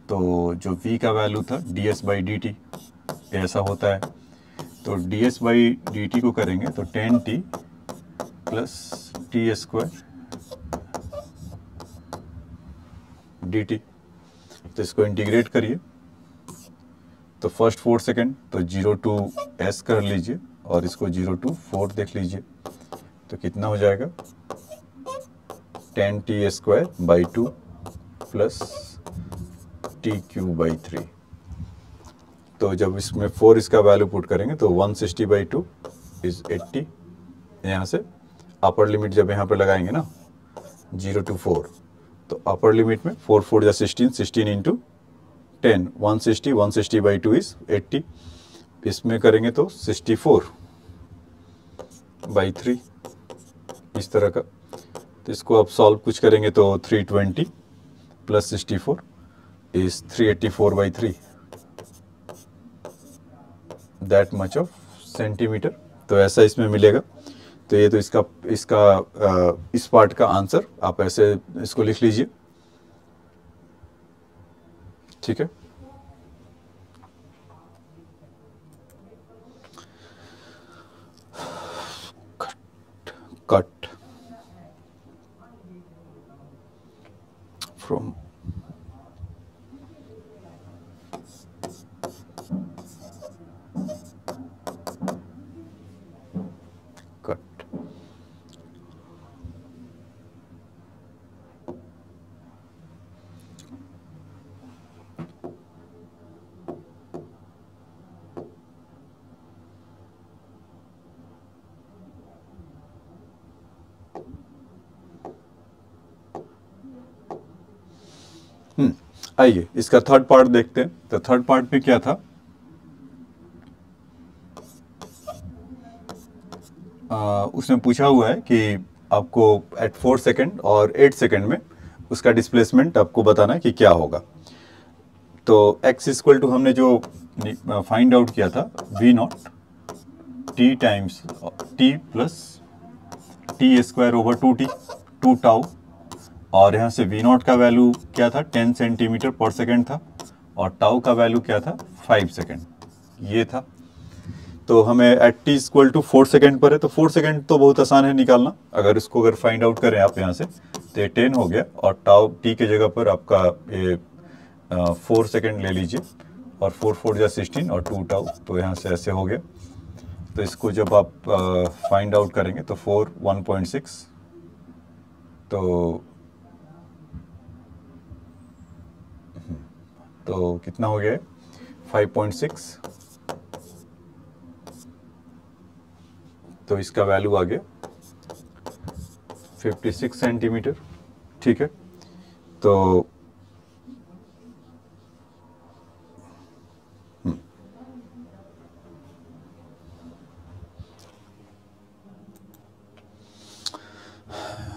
तो जो v का वैल्यू था ds/dt ऐसा होता है। तो ds/dt को करेंगे तो 10t plus T square dt। तो इसको इंटीग्रेट करिए तो फर्स्ट 4 सेकेंड तो 0 to s कर लीजिए, और इसको 0 to 4 देख लीजिए। तो कितना हो जाएगा 10t²/2 प्लस t³/3। तो जब इसमें 4 इसका वैल्यू पुट करेंगे तो 160/2 इज 80। यहाँ से अपर लिमिट जब यहाँ पर लगाएंगे ना 0 to 4, तो अपर लिमिट में 4 4 जा 16, 16 इंटू 10, 160, 160/2 इज 80। इसमें करेंगे तो 64/3 इस तरह का। तो इसको अब सॉल्व कुछ करेंगे तो 320 plus 64 is 384/3, that much of centimetre. तो ऐसा इसमें मिलेगा। तो ये तो इसका इस पार्ट का आंसर आप ऐसे इसको लिख लीजिए, ठीक है। Cut from cut. आइए इसका थर्ड पार्ट देखते हैं। तो थर्ड पार्ट में क्या था, उसने पूछा हुआ है कि आपको एट 4 सेकेंड और 8 सेकेंड में उसका डिस्प्लेसमेंट आपको बताना है कि क्या होगा। तो x इक्वल टू हमने जो फाइंड आउट किया था v0 t times t plus t²/2t 2 tau, और यहाँ से v0 का वैल्यू क्या था 10 सेंटीमीटर पर सेकेंड था, और टाउ का वैल्यू क्या था 5 सेकेंड ये था। तो हमें at t equal to 4 second पर है, तो 4 सेकेंड तो बहुत आसान है निकालना। अगर इसको अगर फाइंड आउट करें आप यहाँ से तो ये 10 हो गया, और टाउ t के जगह पर आपका ये 4 सेकेंड ले लीजिए, और 4 4 जा 16 और 2 टाउ, तो यहाँ से ऐसे हो गया। तो इसको जब आप फाइंड आउट करेंगे तो 4 1.6, तो कितना हो गया 5.6। तो इसका वैल्यू आ गया 56 सेंटीमीटर, ठीक है। तो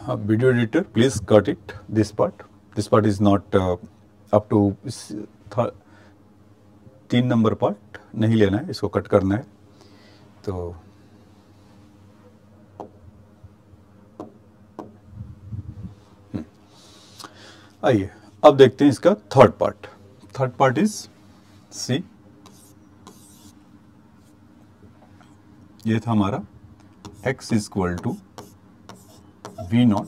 video editor please cut it, this part is not up to 3 number part नहीं लेना है, इसको कट करना है। तो आइए अब देखते हैं इसका third part. Third part is c, ये था हमारा x equal to v0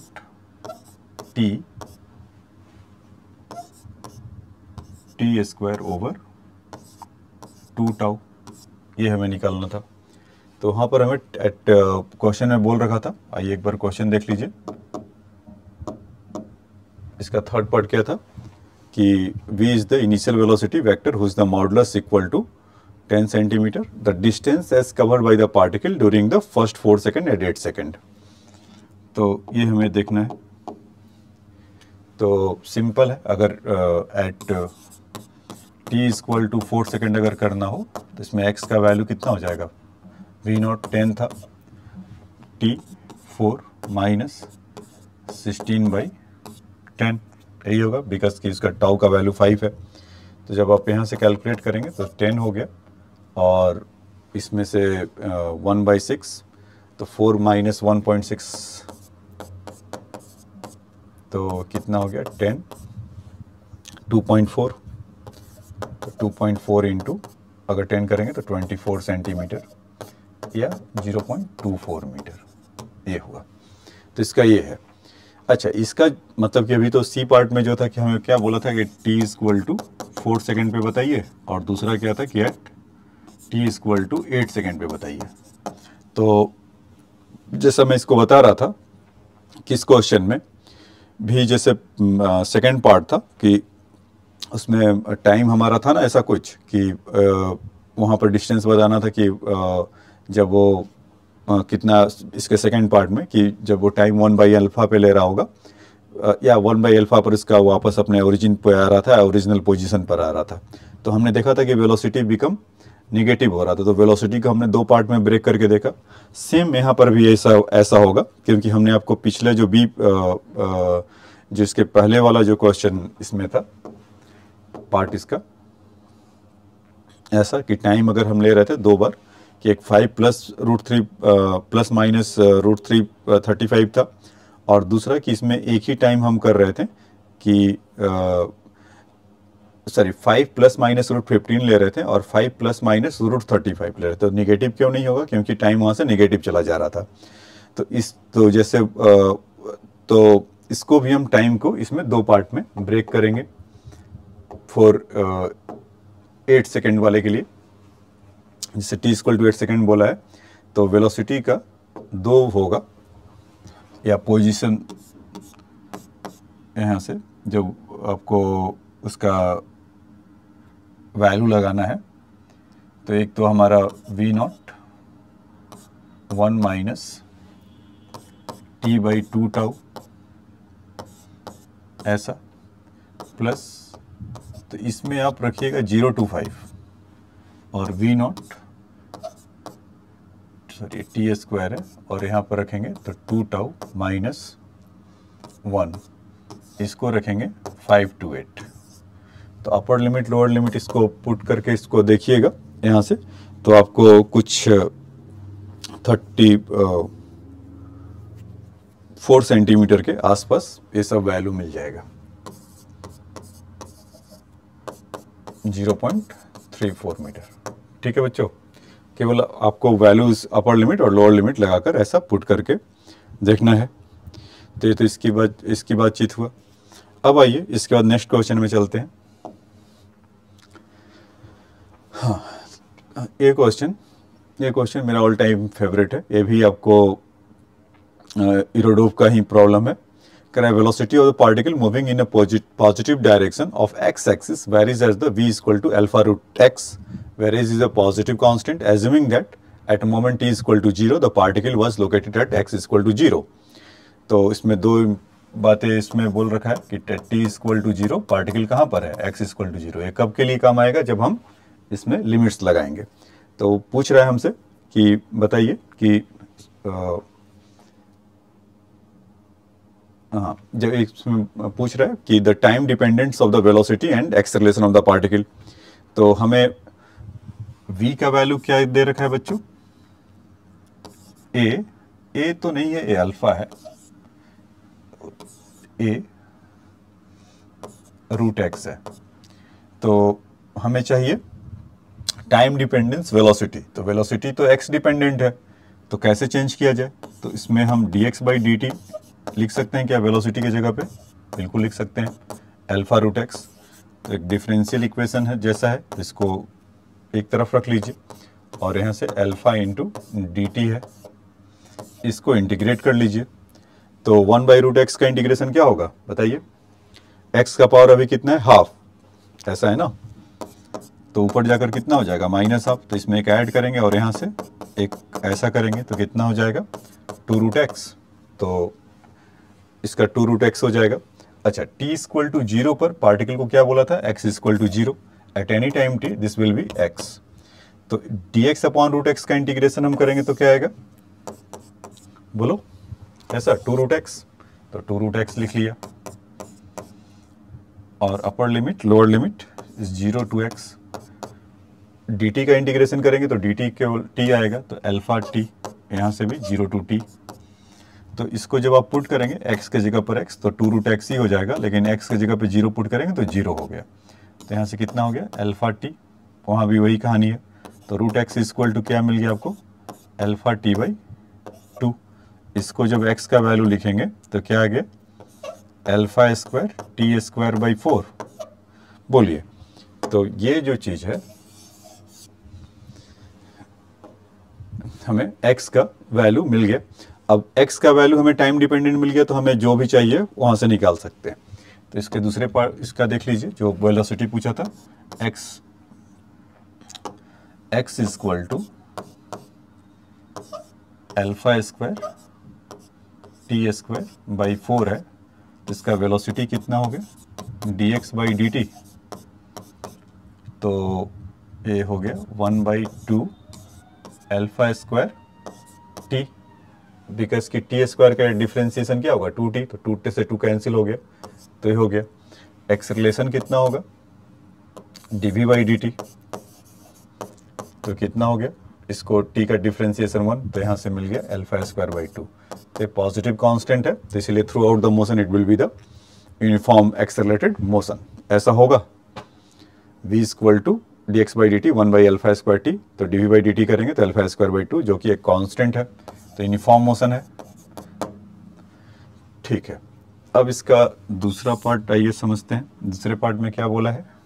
t t² over 2 tau, ये हमें निकालना था। तो वहाँ पर हमें एट क्वेश्चन में बोल रखा था, आइए एक बार क्वेश्चन देख लीजिए। इसका थर्ड पार्ट क्या था कि v is the initial velocity vector whose the modulus equal to 10 centimetre, the distance as covered by the particle during the first 4 second at 8 second. तो ये हमें देखना है। तो सिंपल है, अगर at t equal to 4 second अगर करना हो तो इसमें x का वैल्यू कितना हो जाएगा, v0 10 था, t 4 माइनस 16/10 यही होगा, बिकॉज कि इसका टाउ का वैल्यू 5 है। तो जब आप यहाँ से कैलकुलेट करेंगे तो 10 हो गया, और इसमें से 1/6 तो 4 माइनस 1.6 तो कितना हो गया 10, 2.4, तो 2.4 इंटू अगर 10 करेंगे तो 24 सेंटीमीटर या 0.24 मीटर ये हुआ। तो इसका ये है। अच्छा, इसका मतलब कि अभी तो सी पार्ट में जो था कि हमें क्या बोला था कि t इक्वल टू 4 सेकेंड पे बताइए, और दूसरा क्या था कि at t equal to 8 second पे बताइए। तो जैसा मैं इसको बता रहा था किस क्वेश्चन में भी, जैसे सेकेंड पार्ट था कि उसमें टाइम हमारा था ना ऐसा कुछ कि वहाँ पर डिस्टेंस बताना था कि जब वो कितना, इसके सेकेंड पार्ट में कि जब वो टाइम 1/अल्फा पे ले रहा होगा या 1/अल्फा पर इसका वापस अपने ओरिजिन पे आ रहा था, ओरिजिनल पोजीशन पर आ रहा था, तो हमने देखा था कि वेलोसिटी बिकम निगेटिव हो रहा था। तो वेलोसिटी को हमने दो पार्ट में ब्रेक करके देखा। सेम यहाँ पर भी ऐसा होगा, क्योंकि हमने आपको पिछले जो भी जो इसके पहले वाला जो क्वेश्चन इसमें था पार्ट इसका ऐसा कि टाइम अगर हम ले रहे थे दो बार कि एक 5 प्लस √3 प्लस माइनस √3 35 था, और दूसरा कि इसमें एक ही टाइम हम कर रहे थे कि 5 प्लस माइनस √15 ले रहे थे और 5 प्लस माइनस √35 ले रहे थे। तो निगेटिव क्यों नहीं होगा, क्योंकि टाइम वहाँ से निगेटिव चला जा रहा था। तो जैसे तो इसको भी हम टाइम को इसमें दो पार्ट में ब्रेक करेंगे फॉर 8 सेकेंड वाले के लिए, जिससे t इक्वल टू 8 सेकेंड बोला है। तो वेलोसिटी का दो होगा, या पोजीशन यहाँ से जब आपको उसका वैल्यू लगाना है, तो एक तो हमारा v0 1 माइनस t/2 टाउ ऐसा, प्लस तो इसमें आप रखिएगा 0 to 5 और v0 t स्क्वायर है, और यहाँ पर रखेंगे तो 2 टाउ माइनस 1, इसको रखेंगे 5 to 8। तो अपर लिमिट लोअर लिमिट इसको पुट करके इसको देखिएगा यहाँ से, तो आपको कुछ 34 सेंटीमीटर के आसपास ये सब वैल्यू मिल जाएगा, 0.34 मीटर। ठीक है बच्चों, केवल आपको वैल्यूज अपर लिमिट और लोअर लिमिट लगाकर ऐसा पुट करके देखना है। तो ये तो इसकी बातचीत हुआ। अब आइए इसके बाद नेक्स्ट क्वेश्चन में चलते हैं। हाँ, ये क्वेश्चन मेरा ऑल टाइम फेवरेट है। ये भी आपको इरोडोव का ही प्रॉब्लम है। Velocity of the particle moving in a positive direction of x axis varies as the v equal to alpha root x, where x is a positive constant, assuming that at a moment t equal to 0 the particle was located at x equal to 0। तो इसमें दो बातें इसमें बोल रखा है कि t equal to 0 particle कहाँ पर है, x equal to 0। ये कब के लिए काम आएगा, जब हम इसमें लिमिट्स लगाएंगे। तो पूछ रहा है हमसे कि बताइए कि हाँ, जब इसमें पूछ रहा है कि the time dependence of the velocity and acceleration of the particle. तो हमें v का वैल्यू क्या दे रखा है बच्चों, a तो नहीं है, a अल्फा है, a √x है। तो हमें चाहिए टाइम डिपेंडेंस वेलोसिटी। तो वेलोसिटी तो x डिपेंडेंट है, तो कैसे चेंज किया जाए। तो इसमें हम dx/dt लिख सकते हैं क्या वेलोसिटी की जगह पे, बिल्कुल लिख सकते हैं, अल्फा √x। तो एक डिफरेंशियल इक्वेशन है जैसा है, इसको एक तरफ रख लीजिए और यहाँ से अल्फा इंटू डी टी है, इसको इंटीग्रेट कर लीजिए। तो 1/√x का इंटीग्रेशन क्या होगा बताइए? x का पावर अभी कितना है? हाफ, ऐसा है ना, तो ऊपर जाकर कितना हो जाएगा? -हाफ। तो इसमें एक ऐड करेंगे और यहाँ से एक ऐसा करेंगे तो कितना हो जाएगा? 2√x। तो इसका 2√x हो जाएगा। अच्छा, t = 0 पर पार्टिकल को क्या बोला था? x = 0। At any time t this will be x। तो dx/√x का इंटीग्रेशन हम करेंगे तो क्या आएगा? बोलो, ऐसा 2√x। तो 2√x लिख लिया, और upper limit lower limit 0 to x। dt का इंटीग्रेशन करेंगे तो dt केवल t आएगा, तो अल्फा t, यहाँ से भी 0 to t। तो इसको जब आप पुट करेंगे x के जगह पर x, तो 2√x ही हो जाएगा, लेकिन x के जगह पे 0 पुट करेंगे तो 0 हो गया। तो यहाँ से कितना हो गया? Alpha t। वहाँ भी वही कहानी है। तो √x = क्या मिल गया आपको? Alpha t/2। इसको जब x का वैल्यू लिखेंगे तो क्या आ गया? α² t²/4। बोलिए, तो ये जो चीज है, हमें x का वैल्यू मिल गया। अब x का वैल्यू हमें टाइम डिपेंडेंट मिल गया, तो हमें जो भी चाहिए वहां से निकाल सकते हैं। तो इसके दूसरे पार्ट इसका देख लीजिए, जो वेलोसिटी पूछा था, x = α² t²/4 है। इसका वेलोसिटी कितना हो गया? dx/dt। तो ये हो गया 1/2 α² t, बिकॉज की t² का डिफ्रेंसिएशन क्या होगा? 2t। तो 2t से 2 कैंसिल हो गया, तो ये हो गया। एक्सेलरेशन कितना होगा? dv/dt। तो कितना हो गया? इसको t का डिफ्रेंसिएशन 1, तो यहाँ से मिल गया α²/2। तो पॉजिटिव कांस्टेंट है, तो इसलिए through out the motion it will be the uniform accelerated motion. ऐसा होगा। v = dx/dt 1/α²t। तो dv/dt करेंगे तो α²/2, जो कि एक कांस्टेंट है, तो यूनिफॉर्म मोशन है। ठीक है, अब इसका दूसरा पार्ट आइए समझते हैं। दूसरे पार्ट में क्या बोला है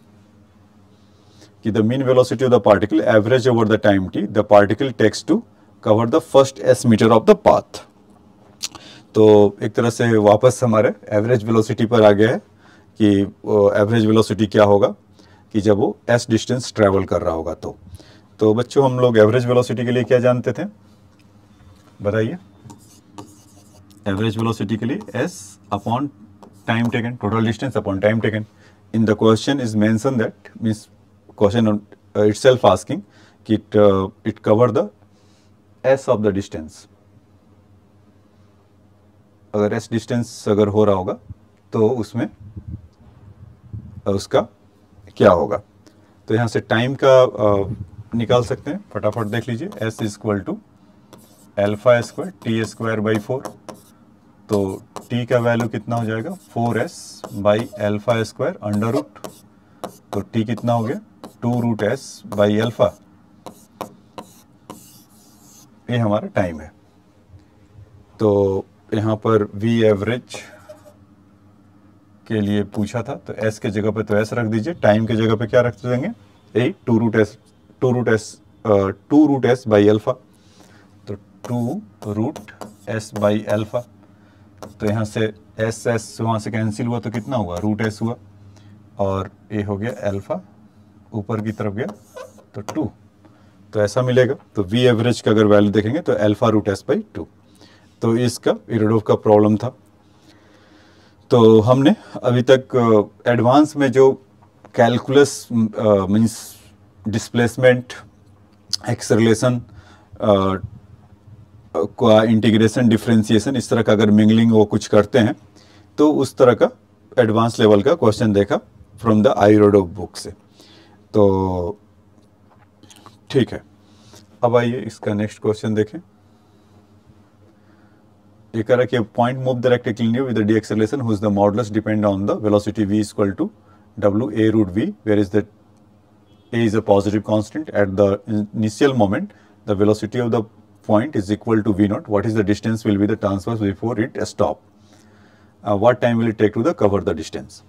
कि the mean velocity of the particle average over the time t the particle takes to cover the first s metre of the path. तो एक तरह से वापस हमारे एवरेज वेलोसिटी पर आ गया है कि एवरेज वेलोसिटी क्या होगा कि जब वो s डिस्टेंस ट्रैवल कर रहा होगा। तो बच्चों, हम लोग एवरेज वेलोसिटी के लिए क्या जानते थे बताइए? एवरेज वेलोसिटी के लिए s upon time taken, total distance upon time taken. In the question is mention that, means question itself asking कि it cover the s of the distance। अगर s डिस्टेंस अगर हो रहा होगा तो उसमें उसका क्या होगा? तो यहाँ से टाइम का निकाल सकते हैं, फटाफट देख लीजिए। s = α² t²/4। तो t का वैल्यू कितना हो जाएगा? 4s/α², under root. तो t कितना हो गया? 2√s/α। ये हमारा टाइम है। तो यहाँ पर v एवरेज के लिए पूछा था, तो s के जगह पे तो s रख दीजिए, टाइम के जगह पे क्या रख देंगे? यही 2√s/α। तो 2√s/α। तो यहाँ से s वहाँ से कैंसिल हुआ, तो कितना हुआ? √s हुआ, और ये हो गया अल्फा, ऊपर की तरफ गया तो 2। तो ऐसा मिलेगा। तो v एवरेज का अगर वैल्यू देखेंगे तो α√s/2। तो इसका इरोडोव का प्रॉब्लम था। तो हमने अभी तक एडवांस में जो कैलकुलस मींस डिस्प्लेसमेंट, एक्सेलरेशन का इंटीग्रेशन, डिफरेंशिएशन, इस तरह का अगर मिंगलिंग वो कुछ करते हैं तो उस तरह का एडवांस लेवल का क्वेश्चन देखा फ्रॉम द आइरोडोव बुक से। तो ठीक है, अब आइए इसका नेक्स्ट क्वेश्चन देखें। ये कह रहा है कि point move the rectangle linear with the deceleration whose the modulus depend on the velocity v = w(a√v), where is the a is a positive constant at the initial moment. The velocity of the point is equal to v0. What is the distance will be the transverse before it stop? What time will it take to the cover the distance?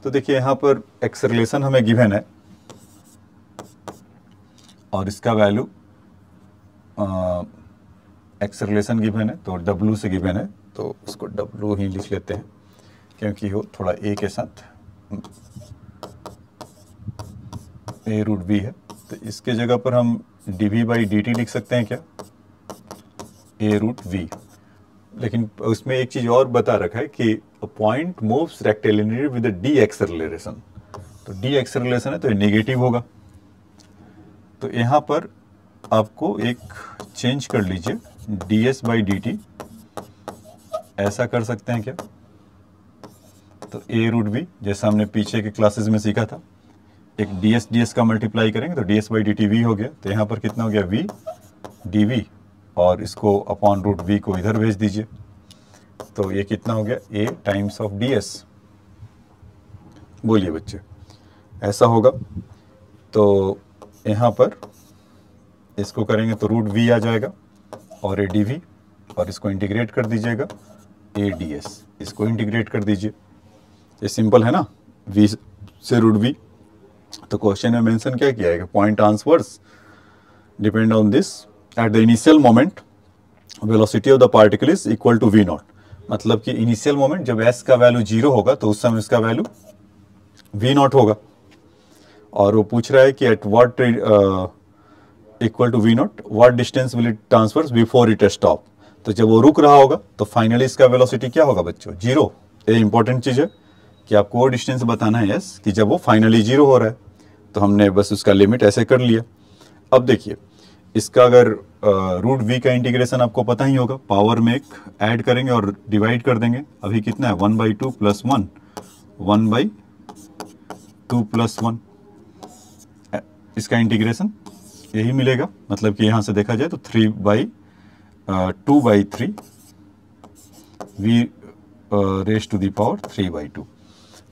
तो देखिए यहाँ पर acceleration हमें given है और इसका value acceleration given है तो W से गिवन है, तो उसको W ही लिख लेते हैं क्योंकि वो थोड़ा A के साथ A√v है। तो इसके जगह पर हम dv/dt लिख सकते हैं क्या, A√v। लेकिन उसमें एक चीज़ और बता रखा है कि point moves rectilinearly with the acceleration. तो डी एक्सेलरेशन है तो ये नेगेटिव होगा। तो यहाँ पर आपको एक चेंज कर लीजिए, ds/dt ऐसा कर सकते हैं क्या, तो A√v जैसा हमने पीछे के क्लासेस में सीखा था, एक ds का मल्टीप्लाई करेंगे तो ds/dt v हो गया। तो यहाँ पर कितना हो गया, v dv, और इसको अपॉन √v को इधर भेज दीजिए। तो ये कितना हो गया, a टाइम्स ऑफ ds। बोलिए बच्चे, ऐसा होगा। तो यहाँ पर इसको करेंगे तो √v आ जाएगा और a dv, और इसको इंटीग्रेट कर दीजिएगा a ds, इसको इंटीग्रेट कर दीजिए। ये सिंपल है ना, v से √v। तो क्वेश्चन में मेंशन क्या किया है कि point transverse depend on this at the initial moment velocity of the particle is equal to v0। मतलब कि इनिशियल मोमेंट जब s का वैल्यू 0 होगा तो उस समय इसका वैल्यू v0 होगा। और वो पूछ रहा है कि at what equal to v0 what distance will it transfers before it stop. तो जब वो रुक रहा होगा तो फाइनली इसका वेलोसिटी क्या होगा बच्चों, 0। ये इंपॉर्टेंट चीज़ है कि आपको वो डिस्टेंस बताना है s कि जब वो फाइनली 0 हो रहा है। तो हमने बस उसका लिमिट ऐसे कर लिया। अब देखिए, इसका अगर √v का इंटीग्रेशन आपको पता ही होगा, पावर में एक ऐड करेंगे और डिवाइड कर देंगे। अभी कितना है, 1/2 + 1, 1/2 + 1, इसका इंटीग्रेशन यही मिलेगा। मतलब कि यहाँ से देखा जाए तो 2/3 v raise to the power 3/2।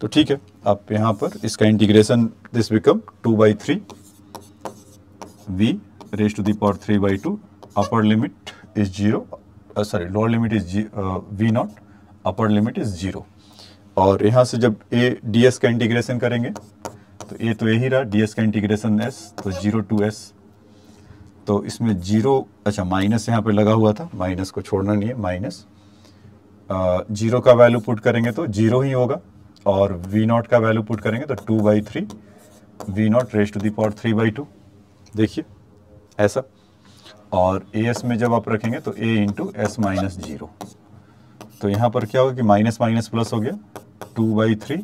तो ठीक है, आप यहाँ पर इसका integration this become 2/3 v raise to the power 3/2, upper limit is 0, sorry lower limit is v0, upper limit is 0। और यहाँ से जब a ds का इंटीग्रेशन करेंगे तो a तो यही रहा, ds का इंटीग्रेशन s, तो 0 to s। तो इसमें 0, अच्छा माइनस यहाँ पे लगा हुआ था, माइनस को छोड़ना नहीं है, माइनस 0 का वैल्यू पुट करेंगे तो 0 ही होगा, और v0 का वैल्यू पुट करेंगे तो 2/3 v0 rays to the power 3/2। देखिए ऐसा। और as में जब आप रखेंगे तो a इंटू s माइनस 0। तो यहाँ पर क्या होगा कि माइनस माइनस प्लस हो गया, 2/3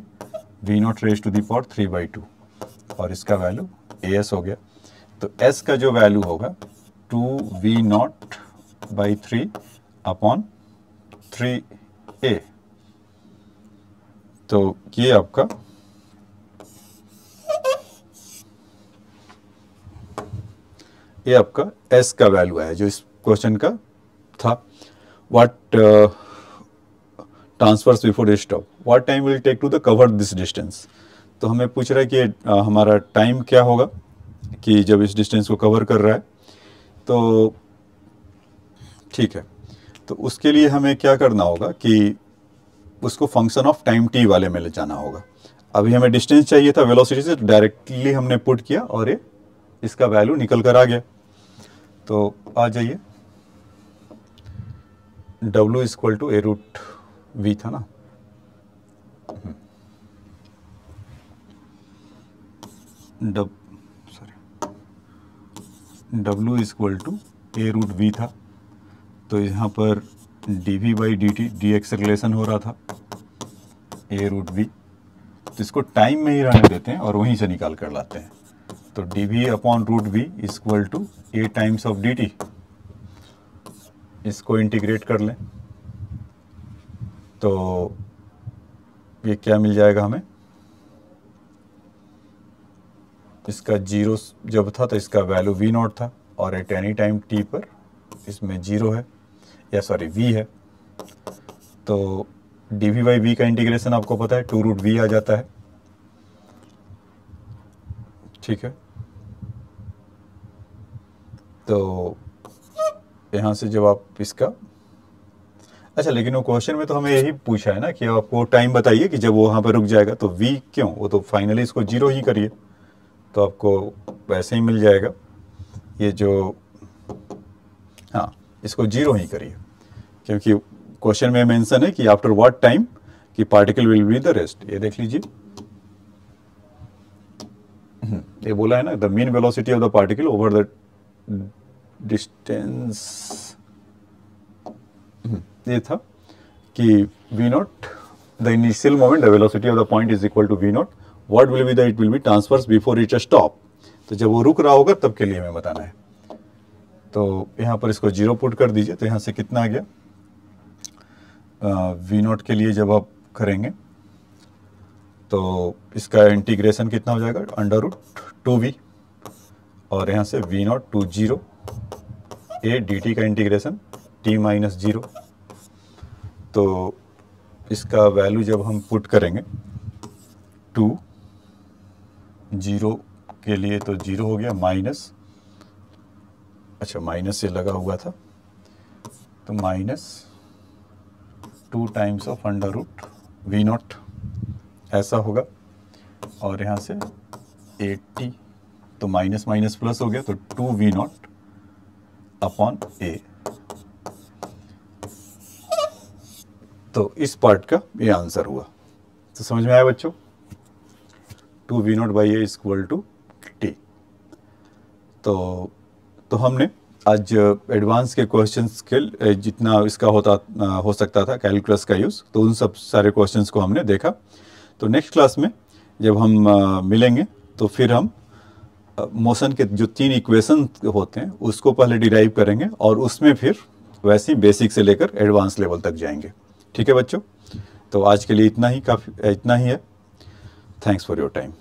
v0 rays to the power 3/2, और इसका वैल्यू as हो गया। तो s का जो वैल्यू होगा 2v0/3 अपॉन 3a। तो ये आपका s का वैल्यू है जो इस क्वेश्चन का था। What transfers before stop, what time will take to the cover this distance. तो हमें पूछ रहा है कि हमारा टाइम क्या होगा कि जब इस डिस्टेंस को कवर कर रहा है। तो ठीक है, तो उसके लिए हमें क्या करना होगा कि उसको फंक्शन ऑफ टाइम t वाले में ले जाना होगा। अभी हमें डिस्टेंस चाहिए था वेलोसिटी से, तो डायरेक्टली हमने पुट किया और ये इसका वैल्यू निकल कर आ गया। तो आ जाइए, w इक्वल टू a√v था ना, w इक्वल टू a√v था। तो यहाँ पर dv/dt डी एक्सेलरेशन हो रहा था a√v। तो इसको टाइम में ही रहने देते हैं और वहीं से निकाल कर लाते हैं। तो dv/√v equal to a times of dt, इसको इंटीग्रेट कर लें तो ये क्या मिल जाएगा हमें, इसका 0 जब था तो इसका वैल्यू v0 था, और एट एनी टाइम t पर इसमें 0 है, या सॉरी v है। तो dv/v का इंटीग्रेशन आपको पता है 2√v आ जाता है। ठीक है, तो यहाँ से जब आप इसका, अच्छा लेकिन वो क्वेश्चन में तो हमें यही पूछा है ना कि आपको टाइम बताइए कि जब वो वहाँ पर रुक जाएगा। तो v क्यों, वो तो फाइनली इसको 0 ही करिए तो आपको वैसे ही मिल जाएगा। ये जो हाँ, इसको 0 ही करिए, क्योंकि क्वेश्चन में मेंशन है कि आफ्टर व्हाट टाइम कि particle will be the rest. ये देख लीजिए, ये बोला है ना, the mean velocity of the particle over the distance, ये था कि v naught the initial moment the velocity of the point is equal to v naught, what will be the, it will be transverse before reach a stop. तो जब वो रुक रहा होगा तब के लिए हमें बताना है। तो यहाँ पर इसको 0 पुट कर दीजिए, तो यहाँ से कितना आ गया, v नॉट के लिए जब आप करेंगे तो इसका इंटीग्रेशन कितना हो जाएगा, √2v, और यहाँ से v naught to 0 a dt का इंटीग्रेशन t-0। तो इसका वैल्यू जब हम पुट करेंगे 2 0 के लिए तो 0 हो गया, माइनस, अच्छा माइनस से लगा हुआ था, तो -2 टाइम्स ऑफ √v नॉट ऐसा होगा, और यहाँ से 80, तो माइनस माइनस प्लस हो गया, तो 2v नॉट अपॉन a। तो इस पार्ट का ये आंसर हुआ। तो समझ में आया बच्चों, 2v naught by a equal to t। तो हमने आज एडवांस के क्वेश्चंस के जितना इसका हो सकता था कैलकुलस का यूज़, तो उन सब सारे क्वेश्चंस को हमने देखा। तो नेक्स्ट क्लास में जब हम मिलेंगे तो फिर हम मोशन के जो 3 इक्वेशन होते हैं उसको पहले डिराइव करेंगे, और उसमें फिर वैसे ही बेसिक से लेकर एडवांस लेवल तक जाएंगे। ठीक है बच्चों, तो आज के लिए इतना ही है। Thanks for your time.